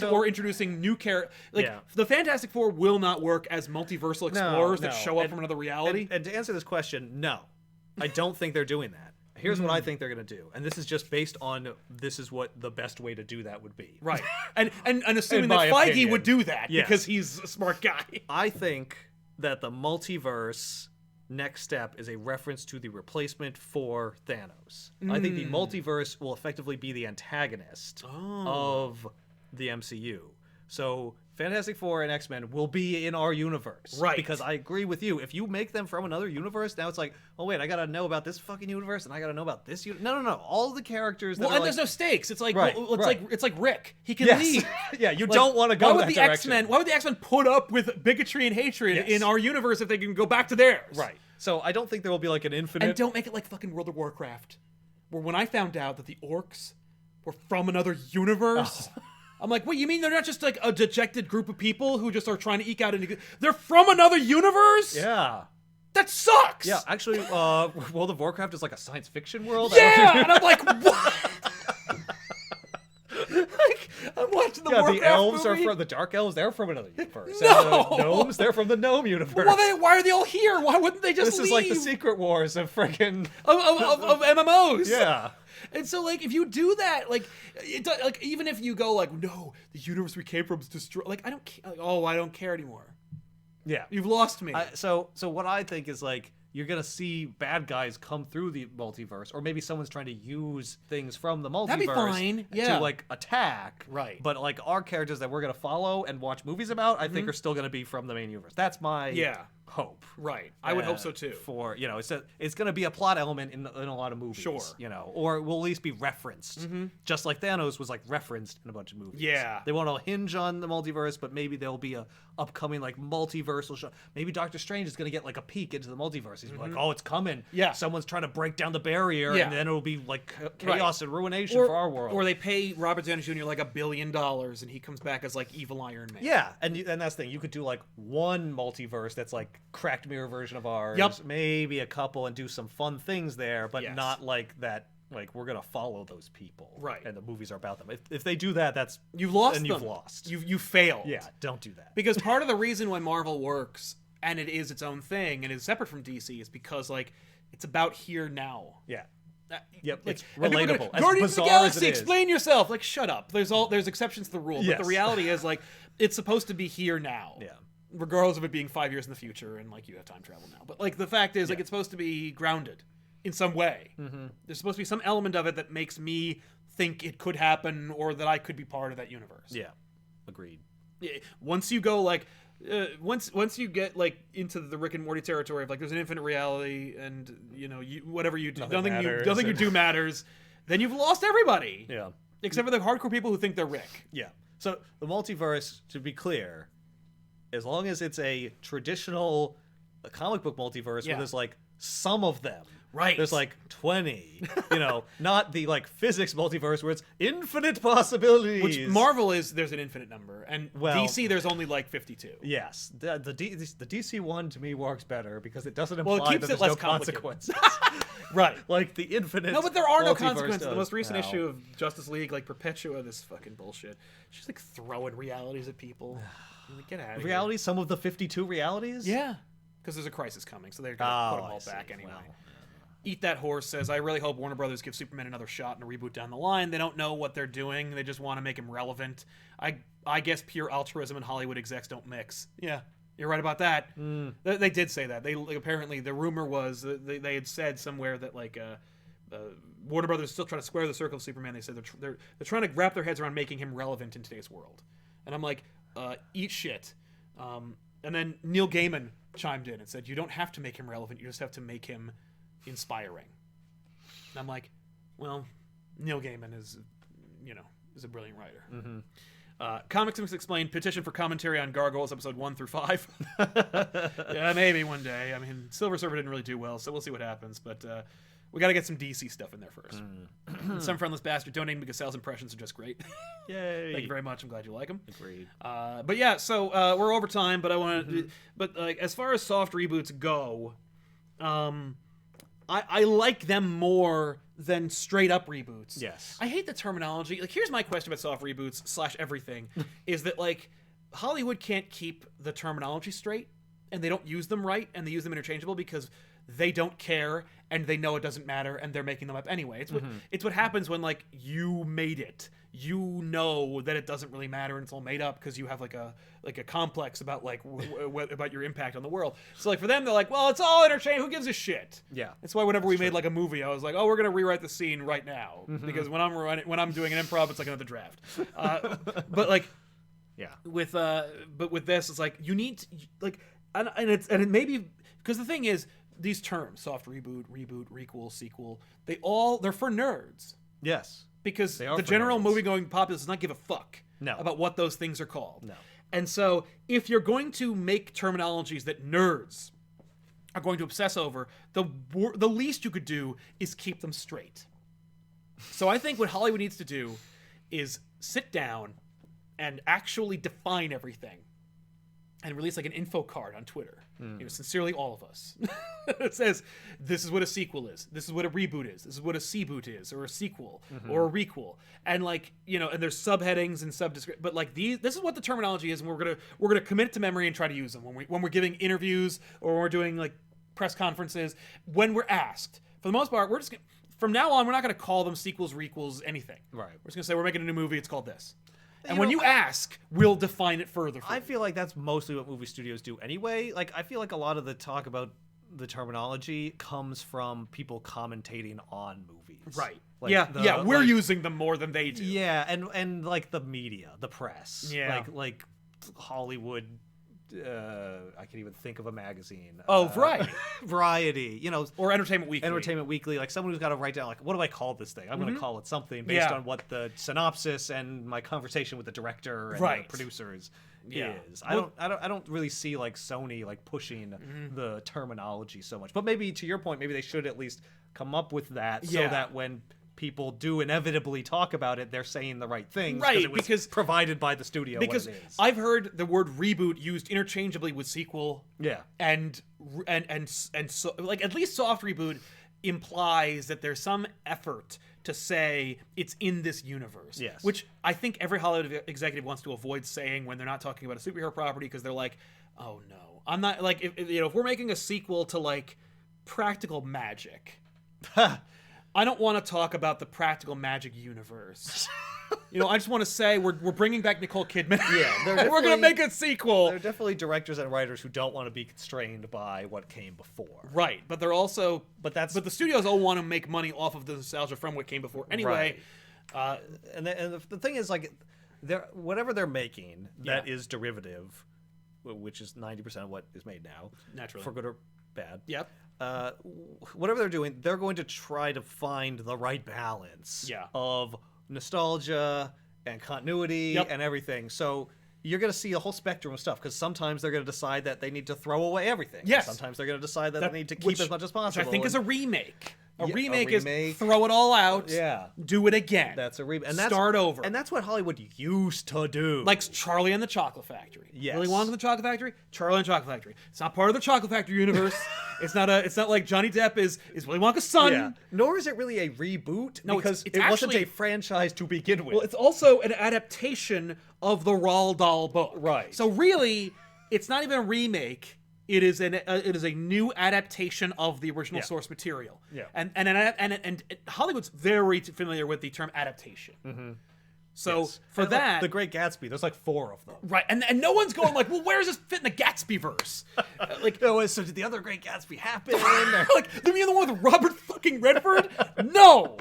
or introducing new characters. Like, the Fantastic Four will not work as multiversal explorers that show up from another reality. And to answer this question, no, I don't think they're doing that. Here's what I think they're going to do. And this is just based on this is what the best way to do that would be. Right. and assuming that Feige would do that because he's a smart guy. I think that the multiverse next step is a reference to the replacement for Thanos. I think the multiverse will effectively be the antagonist of the MCU. So Fantastic Four and X-Men will be in our universe. Right. Because I agree with you. If you make them from another universe, now it's like, oh wait, I gotta know about this fucking universe, and I gotta know about this No. All the characters that and there's no stakes. It's like, Right, it's like Rick. He can leave. Yeah, you don't want to go that direction. Why would the X-Men put up with bigotry and hatred in our universe if they can go back to theirs? Right. So I don't think there will be like an infinite... And don't make it like fucking World of Warcraft, where when I found out that the orcs were from another universe... I'm like, wait, you mean they're not just like a dejected group of people who just are trying to eke out they're from another universe? Yeah. That sucks! Yeah, actually, World of Warcraft is like a science fiction world. Yeah! And I'm like, what? Like, I'm watching the Warcraft the elves movie. are from the Dark Elves. They're from another universe. No! And the gnomes, they're from the gnome universe. Well, why are they all here? Why wouldn't they just This leave? is like the Secret Wars of freaking... Of MMOs. Yeah. And so, like, if you do that, like, even if you go, like, no, the universe we came from is destroyed. Like, I don't care anymore. Yeah. You've lost me. So what I think is, like, you're going to see bad guys come through the multiverse, or maybe someone's trying to use things from the multiverse That'd be fine. Yeah. to, like, attack. Right. But, like, our characters that we're going to follow and watch movies about, I think are still going to be from the main universe. That's my hope. Right. I would hope so, too. For, it's going to be a plot element in a lot of movies. Sure. Or it will at least be referenced. Just like Thanos was, like, referenced in a bunch of movies. Yeah. They won't all hinge on the multiverse, but maybe there'll be a upcoming, like, multiversal show. Maybe Doctor Strange is going to get, like, a peek into the multiverse. He's like, oh, it's coming. Yeah. Someone's trying to break down the barrier, and then it'll be, like, chaos and ruination or, for our world. Or they pay Robert Downey Jr. like $1 billion, and he comes back as, like, evil Iron Man. Yeah, and that's the thing. You could do, like, one multiverse that's, like, cracked mirror version of ours. Yep. Maybe a couple, and do some fun things there, but not like that. Like, we're gonna follow those people, right? And the movies are about them. If they do that, that's you've lost. Then them. you've lost. You failed. Yeah, don't do that. Because part of the reason why Marvel works and it is its own thing and is separate from DC is because, like, it's about here now. Yeah. Yep, like, it's relatable. Guardians of the Galaxy, explain yourself. Like, shut up. There's exceptions to the rule, but the reality is, like, it's supposed to be here now. Yeah. Regardless of it being 5 years in the future, and, like, you have time travel now. But, like, the fact is, like, it's supposed to be grounded in some way. There's supposed to be some element of it that makes me think it could happen or that I could be part of that universe. Yeah, agreed. Once you go, like, once you get, like, into the Rick and Morty territory of, like, there's an infinite reality and, whatever you do, nothing you do matters, then you've lost everybody. Yeah. Except for the hardcore people who think they're Rick. Yeah. So the multiverse, to be clear, as long as it's a traditional comic book multiverse where there's, like, some of them. Right. There's, like, 20. Not the, like, physics multiverse where it's infinite possibilities. Which Marvel is, there's an infinite number. And DC, there's only, like, 52. Yes. The DC one, to me, works better because it doesn't imply it keeps that it there's less no consequences. Right. Like, the infinite No, but there are no multiverse consequences. The most recent now. issue of Justice League, like, Perpetua, this fucking bullshit. She's, like, throwing realities at people. Like, get out of here. Some of the 52 realities? Yeah. Because there's a crisis coming, so they're going to put them all back anyway. Well, Eat That Horse says, I really hope Warner Brothers gives Superman another shot in a reboot down the line. They don't know what they're doing. They just want to make him relevant. I guess pure altruism and Hollywood execs don't mix. Yeah, you're right about that. They did say that. They apparently, the rumor was they had said somewhere that, like, Warner Brothers is still trying to square the circle of Superman. They said they're trying to wrap their heads around making him relevant in today's world. And I'm like, eat shit. And then Neil Gaiman chimed in and said, you don't have to make him relevant. You just have to make him inspiring. And I'm like, well, Neil Gaiman is a brilliant writer. Comics Explained petition for commentary on Gargoyles episode 1 through 5. Yeah, maybe one day. I mean, Silver Surfer didn't really do well, so we'll see what happens. But we got to get some DC stuff in there first. Some friendless bastard donating because Sal's impressions are just great. Yay! Thank you very much. I'm glad you like them. Agreed. But yeah, so we're over time. But I want to. But like, as far as soft reboots go, I like them more than straight up reboots. Yes. I hate the terminology. Like, here's my question about soft reboots / everything, is that, like, Hollywood can't keep the terminology straight, and they don't use them right, and they use them interchangeable because they don't care, and they know it doesn't matter, and they're making them up anyway. It's what happens when, like, you made it. you know that it doesn't really matter and it's all made up because you have like a complex about like about your impact on the world. So like for them, they're like, well, it's all interchangeable. Who gives a shit? Yeah, that's why whenever we made like a movie, I was like, oh, we're gonna rewrite the scene right now because when I'm doing an improv, it's like another draft. But like, yeah, with this, it's like you need to, like, and it may be because the thing is these terms, soft reboot, requel, sequel, they're for nerds. Yes. Because the general movie-going populace does not give a fuck about what those things are called. No. And so if you're going to make terminologies that nerds are going to obsess over, the least you could do is keep them straight. So I think what Hollywood needs to do is sit down and actually define everything and release like an info card on Twitter. Sincerely, all of us. It says, this is what a sequel is. This is what a reboot is. This is what a C-boot is, or a sequel, or a requel. And like, and there's subheadings and subdescriptions. But like this is what the terminology is, and we're gonna commit it to memory and try to use them when we're giving interviews or when we're doing like press conferences. When we're asked, for the most part, we're just from now on, we're not gonna call them sequels, requels, anything. Right. We're just gonna say we're making a new movie. It's called this. And when you ask, we'll define it further for you. I feel like that's mostly what movie studios do anyway. Like, I feel like a lot of the talk about the terminology comes from people commentating on movies. Right. Like we're using them more than they do. Yeah, and like the media, the press. Yeah. Like Hollywood. I can't even think of a magazine. Variety. Variety, or Entertainment Weekly. Entertainment Weekly, like someone who's got to write down, like, what do I call this thing? I'm going to call it something based on what the synopsis and my conversation with the director and the producers is. I don't really see like Sony like pushing the terminology so much. But maybe to your point, maybe they should at least come up with that so that when people do inevitably talk about it, they're saying the right things, right? Because provided by the studio. Because what it is. I've heard the word reboot used interchangeably with sequel. Yeah, and so like at least soft reboot implies that there's some effort to say it's in this universe. Yes, which I think every Hollywood executive wants to avoid saying when they're not talking about a superhero property because they're like, oh no, I'm not like if we're making a sequel to like Practical Magic. I don't want to talk about the Practical Magic universe. I just want to say we're bringing back Nicole Kidman. Yeah, we're going to make a sequel. There are definitely directors and writers who don't want to be constrained by what came before. Right, but they're also but the studios all want to make money off of the nostalgia from what came before anyway. Right. And the thing is, like, whatever they're making that is derivative, which is 90% of what is made now, naturally, for good or bad. Yep. Whatever they're doing, they're going to try to find the right balance of nostalgia and continuity and everything. So you're going to see a whole spectrum of stuff because sometimes they're going to decide that they need to throw away everything. Yes. Sometimes they're going to decide that they need to keep as much as possible. Which I think is a remake. A remake is throw it all out, do it again. That's a remake. Start over. And that's what Hollywood used to do. Like Charlie and the Chocolate Factory. Yes. Willy Wonka and the Chocolate Factory, Charlie and the Chocolate Factory. It's not part of the Chocolate Factory universe. It's not like Johnny Depp is Willy Wonka's son. Yeah. Nor is it really a reboot because it wasn't a franchise to begin with. Well, it's also an adaptation of the Roald Dahl book. Right. So really, it's not even a remake. It is a new adaptation of the original source material. Yeah. And Hollywood's very familiar with the term adaptation. Mm-hmm. So for that, like the Great Gatsby, there's like 4 of them. Right, and no one's going like, well, where does this fit in the Gatsby verse? So did the other Great Gatsby happen? Like, you mean the one with Robert fucking Redford? No.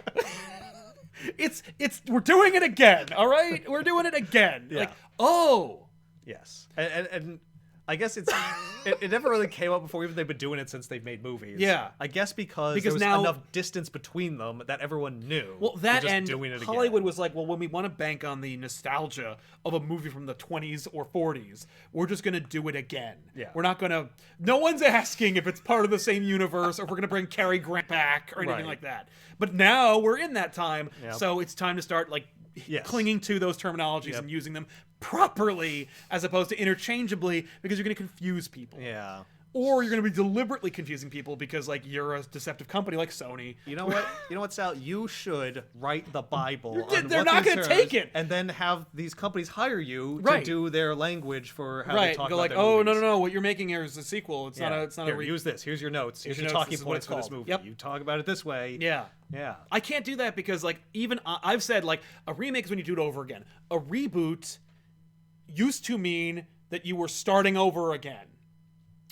It's we're doing it again. All right, we're doing it again. Yeah. Like, oh, yes, and I guess it never really came up before, even they've been doing it since they've made movies. Yeah. I guess because there was now enough distance between them that everyone knew. Well, that and Hollywood was like, well, when we want to bank on the nostalgia of a movie from the 20s or 40s, we're just going to do it again. Yeah. We're not going to... No one's asking if it's part of the same universe or if we're going to bring Cary Grant back or anything like that. But now we're in that time, so it's time to start like clinging to those terminologies and using them properly as opposed to interchangeably because you're going to confuse people. Yeah. or you're going to be deliberately confusing people because like you're a deceptive company like Sony. You know what? You know what, Sal? You should write the Bible. They're not going to take it, and then have these companies hire you right. to do their language for how they talk Go about like, their oh movies. no, what you're making here is a sequel. It's not a. It's not Here, a. Use this. Here's your notes. Here's your notes. talking This is what points it's for this called. movie. Yep. You talk about it this way. Yeah. Yeah. I can't do that because like even I've said like a remake is when you do it over again. A reboot used to mean that you were starting over again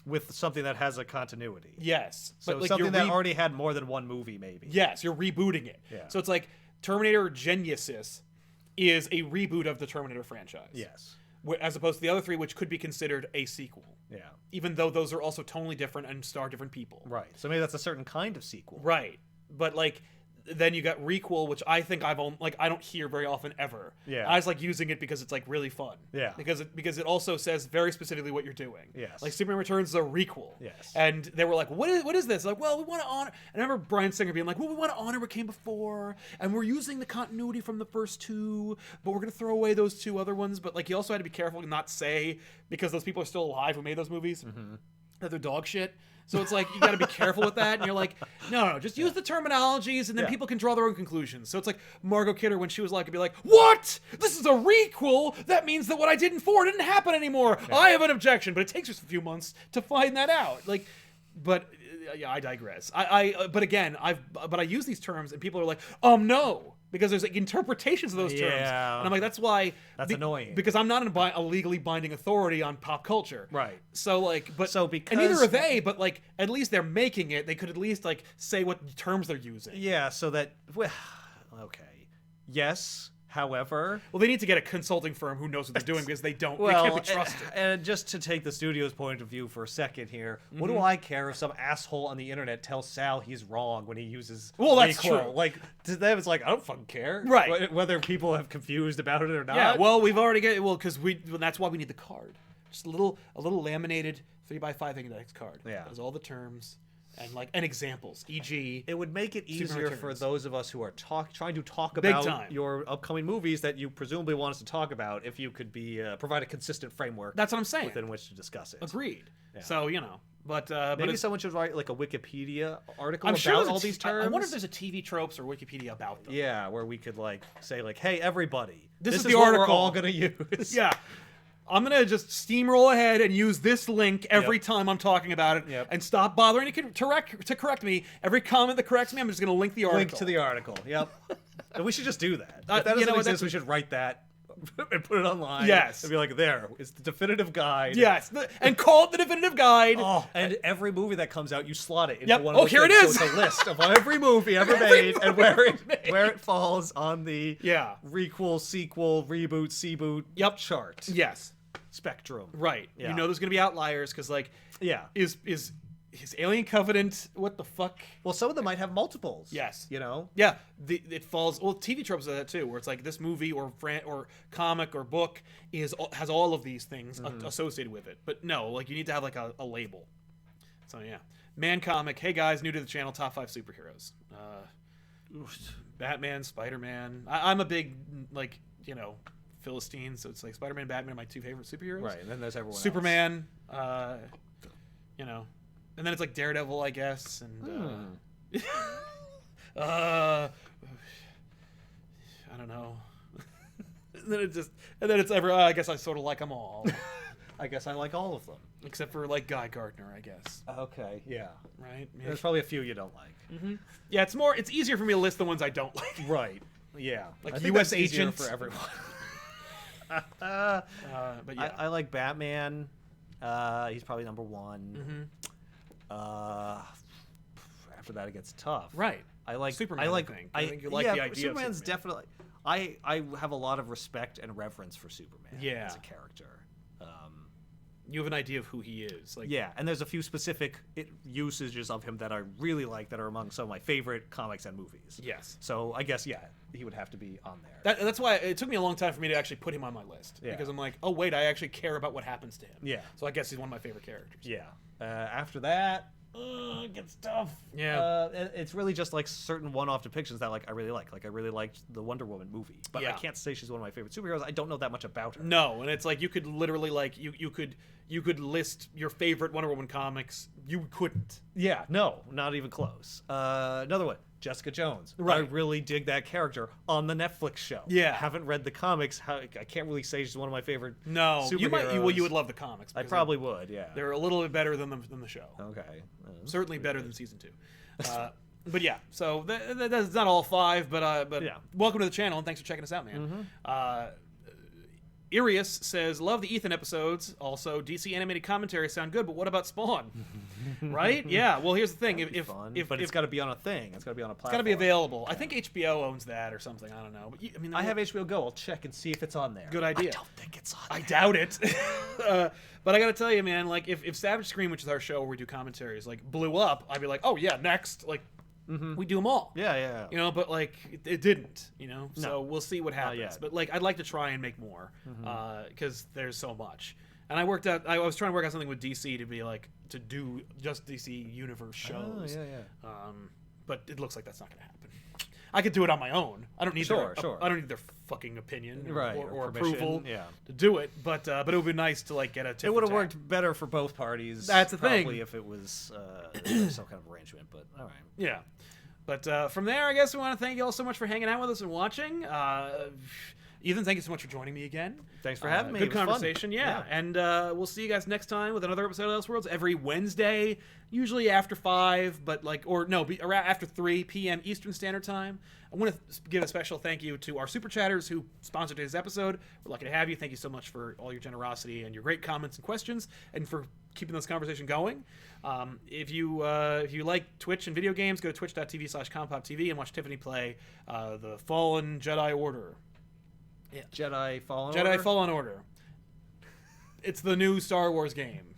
with something that has a continuity. Yes. So but like something that already had more than one movie, maybe. Yes, you're rebooting it. Yeah. So it's like Terminator Genesis is a reboot of the Terminator franchise. Yes. As opposed to the other three, which could be considered a sequel. Yeah. Even though those are also totally different and star different people. Right. So maybe that's a certain kind of sequel. Right. But like then you got requel, which I think I don't hear very often ever. Yeah. I just like using it because it's like really fun. Yeah. Because it also says very specifically what you're doing. Yes. Like Superman Returns is a requel. Yes. And they were like, what is this? Like, well, we want to honor. And I remember Bryan Singer being like, well, we want to honor what came before, and we're using the continuity from the first two, but we're gonna throw away those two other ones. But like, you also had to be careful to not say, because those people are still alive who made those movies, that they're dog shit. So it's like, you got to be careful with that. And you're like, no, just use the terminologies and then people can draw their own conclusions. So it's like Margot Kidder, when she was like, it'd be like, what? This is a requel? That means that what I did in 4 didn't happen anymore. Yeah. I have an objection. But it takes us a few months to find that out. Like, but yeah, I digress. But again, I use these terms and people are like, no. Because there's like interpretations of those terms. And I'm like, that's why. That's annoying. Because I'm not a legally binding authority on pop culture. Right. So like, because and neither are they, but like, at least they're making it. They could at least like say what terms they're using. Yeah, so that, well, okay. Yes. However, well, they need to get a consulting firm who knows what they're doing because they can't be trusted. And just to take the studio's point of view for a second here, what do I care if some asshole on the internet tells Sal he's wrong when he uses that's requel? true. Like, to them, it's like, I don't fucking care. Right. Whether people have confused about it or not. Yeah, well, we've already got, because that's why we need the card. Just a little laminated 3x5 index card. Yeah. Has all the terms. And examples, e.g. It would make it easier for those of us who are trying to talk Big about time. your upcoming movies that you presumably want us to talk about, if you could provide a consistent framework. That's what I'm saying. Within which to discuss it. Agreed. Yeah. So, but maybe someone should write like a Wikipedia article I'm about sure all these terms. I wonder if there's a TV tropes or Wikipedia about them. Yeah, where we could like say like, hey, everybody, this is the what article we're all gonna use. Yeah. I'm going to just steamroll ahead and use this link every time I'm talking about it and stop bothering to correct me. Every comment that corrects me, I'm just going to link the article. Link to the article. Yep. And we should just do that. If that doesn't exist, we should write that and put it online. Yes. And be like, there, it's the definitive guide. Yes. And call it the definitive guide. Oh, and every movie that comes out, you slot it into one of those here things. it is. So it's a list of every movie ever made and where it falls on the requel, sequel, reboot, C-boot chart. Yes. Spectrum. Right. Yeah. You know there's going to be outliers because, like, is Alien Covenant, what the fuck? Well, some of them might have multiples. Yes. You know? Yeah. It falls... Well, TV tropes are that, too, where it's like this movie or comic or book has all of these things associated with it. But no, like, you need to have, like, a label. So, yeah. Man Comic. Hey, guys, new to the channel, top 5 superheroes. Batman, Spider-Man. I'm a big, like, Philistine, so it's like Spider-Man, Batman are my 2 favorite superheroes. Right, and then there's everyone Superman, else. And then it's like Daredevil, I guess, and I don't know. and then it's I guess I sort of like them all. I guess I like all of them. Except for, like, Guy Gardner, I guess. Okay, yeah. Right? Maybe. There's probably a few you don't like. Mm-hmm. Yeah, it's easier for me to list the ones I don't like. Right. Yeah. Like U.S. Agent. For everyone. But yeah. I like Batman. He's probably number 1. Mm-hmm. After that, it gets tough. Right. I like Superman. I think you like the idea Superman's of Superman. definitely. I have a lot of respect and reverence for Superman as a character. You have an idea of who he is. Like, yeah, and there's a few specific usages of him that I really like that are among some of my favorite comics and movies. Yes. So I guess, he would have to be on there. That's why it took me a long time for me to actually put him on my list. Yeah. Because I'm like, oh, wait, I actually care about what happens to him. Yeah. So I guess he's one of my favorite characters. Yeah. After that, it gets tough. Yeah. It's really just like certain one-off depictions that like I really like. Like I really liked the Wonder Woman movie, but I can't say she's one of my favorite superheroes. I don't know that much about her. No, and it's like you could literally like you could list your favorite Wonder Woman comics. You couldn't. Yeah, no, not even close. Another one, Jessica Jones. Right. I really dig that character on the Netflix show. Yeah. Haven't read the comics. I can't really say she's one of my favorite superheroes. You would love the comics. I probably would, yeah. They're a little bit better than the show. Okay. Certainly better than season 2. But yeah, so that's not all 5, but yeah. Welcome to the channel and thanks for checking us out, man. Irius says, love the Ethan episodes. Also, DC animated commentary sound good, but what about Spawn? Right? Yeah. Well, here's the thing. But it's got to be on a thing. It's got to be on a platform. It's got to be available. Yeah. I think HBO owns that or something. I don't know. But I have HBO Go. I'll check and see if it's on there. Good idea. I don't think it's on there. I doubt it. But I got to tell you, man, like if Savage Scream, which is our show where we do commentaries, like blew up, I'd be like, oh yeah, next. Like, we do them all. Yeah. You know, but like it didn't. You know, so we'll see what happens. But like, I'd like to try and make more because there's so much. And I was trying to work out something with DC to be like to do just DC universe shows. But it looks like that's not going to happen. I could do it on my own. I don't need I don't need their fucking opinion or approval to do it. But it would be nice to like get a tip. It would have worked better for both parties. That's the thing. Probably if it was some kind of arrangement. But all right. Yeah. But from there, I guess we want to thank you all so much for hanging out with us and watching. Ethan, thank you so much for joining me again. Thanks for having me. Good conversation, yeah. And we'll see you guys next time with another episode of Elseworlds every Wednesday, usually after 5, but like, around after 3 p.m. Eastern Standard Time. I want to give a special thank you to our super chatters who sponsored today's episode. We're lucky to have you. Thank you so much for all your generosity and your great comments and questions, and for keeping this conversation going. If you like Twitch and video games, go to twitch.tv/ComicPOP and watch Tiffany play the Fallen Jedi Order. Yeah. Jedi Fallen Order. It's the new Star Wars game.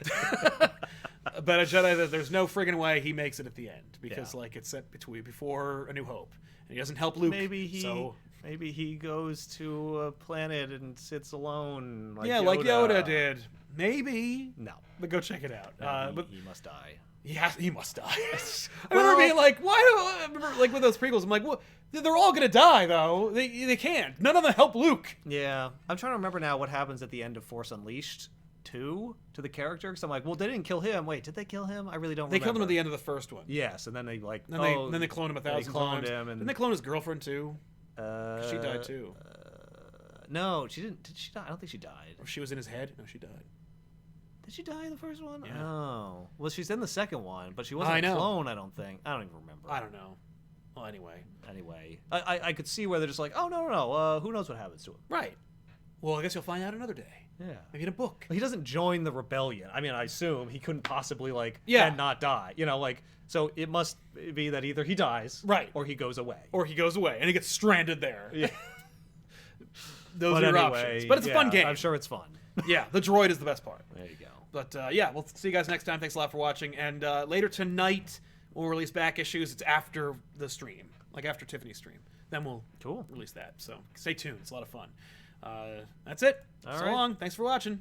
But a Jedi that there's no friggin' way he makes it at the end because like it's set before A New Hope and he doesn't help Luke. Maybe he goes to a planet and sits alone. Like Yoda did. Maybe. No. But go check it out. But he must die. He must die. I remember being like, I remember like with those prequels, I'm like, well, they're all gonna die though. They can't. None of them help Luke. Yeah, I'm trying to remember now what happens at the end of Force Unleashed 2 to the character. Because I'm like, well, they didn't kill him. Wait, did they kill him? I really don't remember. They killed him at the end of the first one. Yes, and then they like then they cloned him 1,000 times. Didn't they clone his girlfriend too? She died too. No, she didn't. Did she die? I don't think she died. Or she was in his head? No, she died. Did she die in the first one? Yeah. Oh. Well, she's in the second one, but she wasn't a clone, I don't think. I don't even remember. I don't know. Well, anyway. I could see where they're just like, oh, no. Who knows what happens to him? Right. Well, I guess you'll find out another day. Yeah. Maybe in a book. He doesn't join the rebellion. I mean, I assume he couldn't possibly, and not die. You know, so it must be that either he dies. Right. Or he goes away. And he gets stranded there. Yeah. Those are your options. But it's a fun game. I'm sure it's fun. Yeah, the droid is the best part. There you go. But we'll see you guys next time. Thanks a lot for watching. And later tonight, we'll release back issues. It's after the stream, like after Tiffany's stream. Then we'll release that. So stay tuned. It's a lot of fun. That's it. So long. Thanks for watching.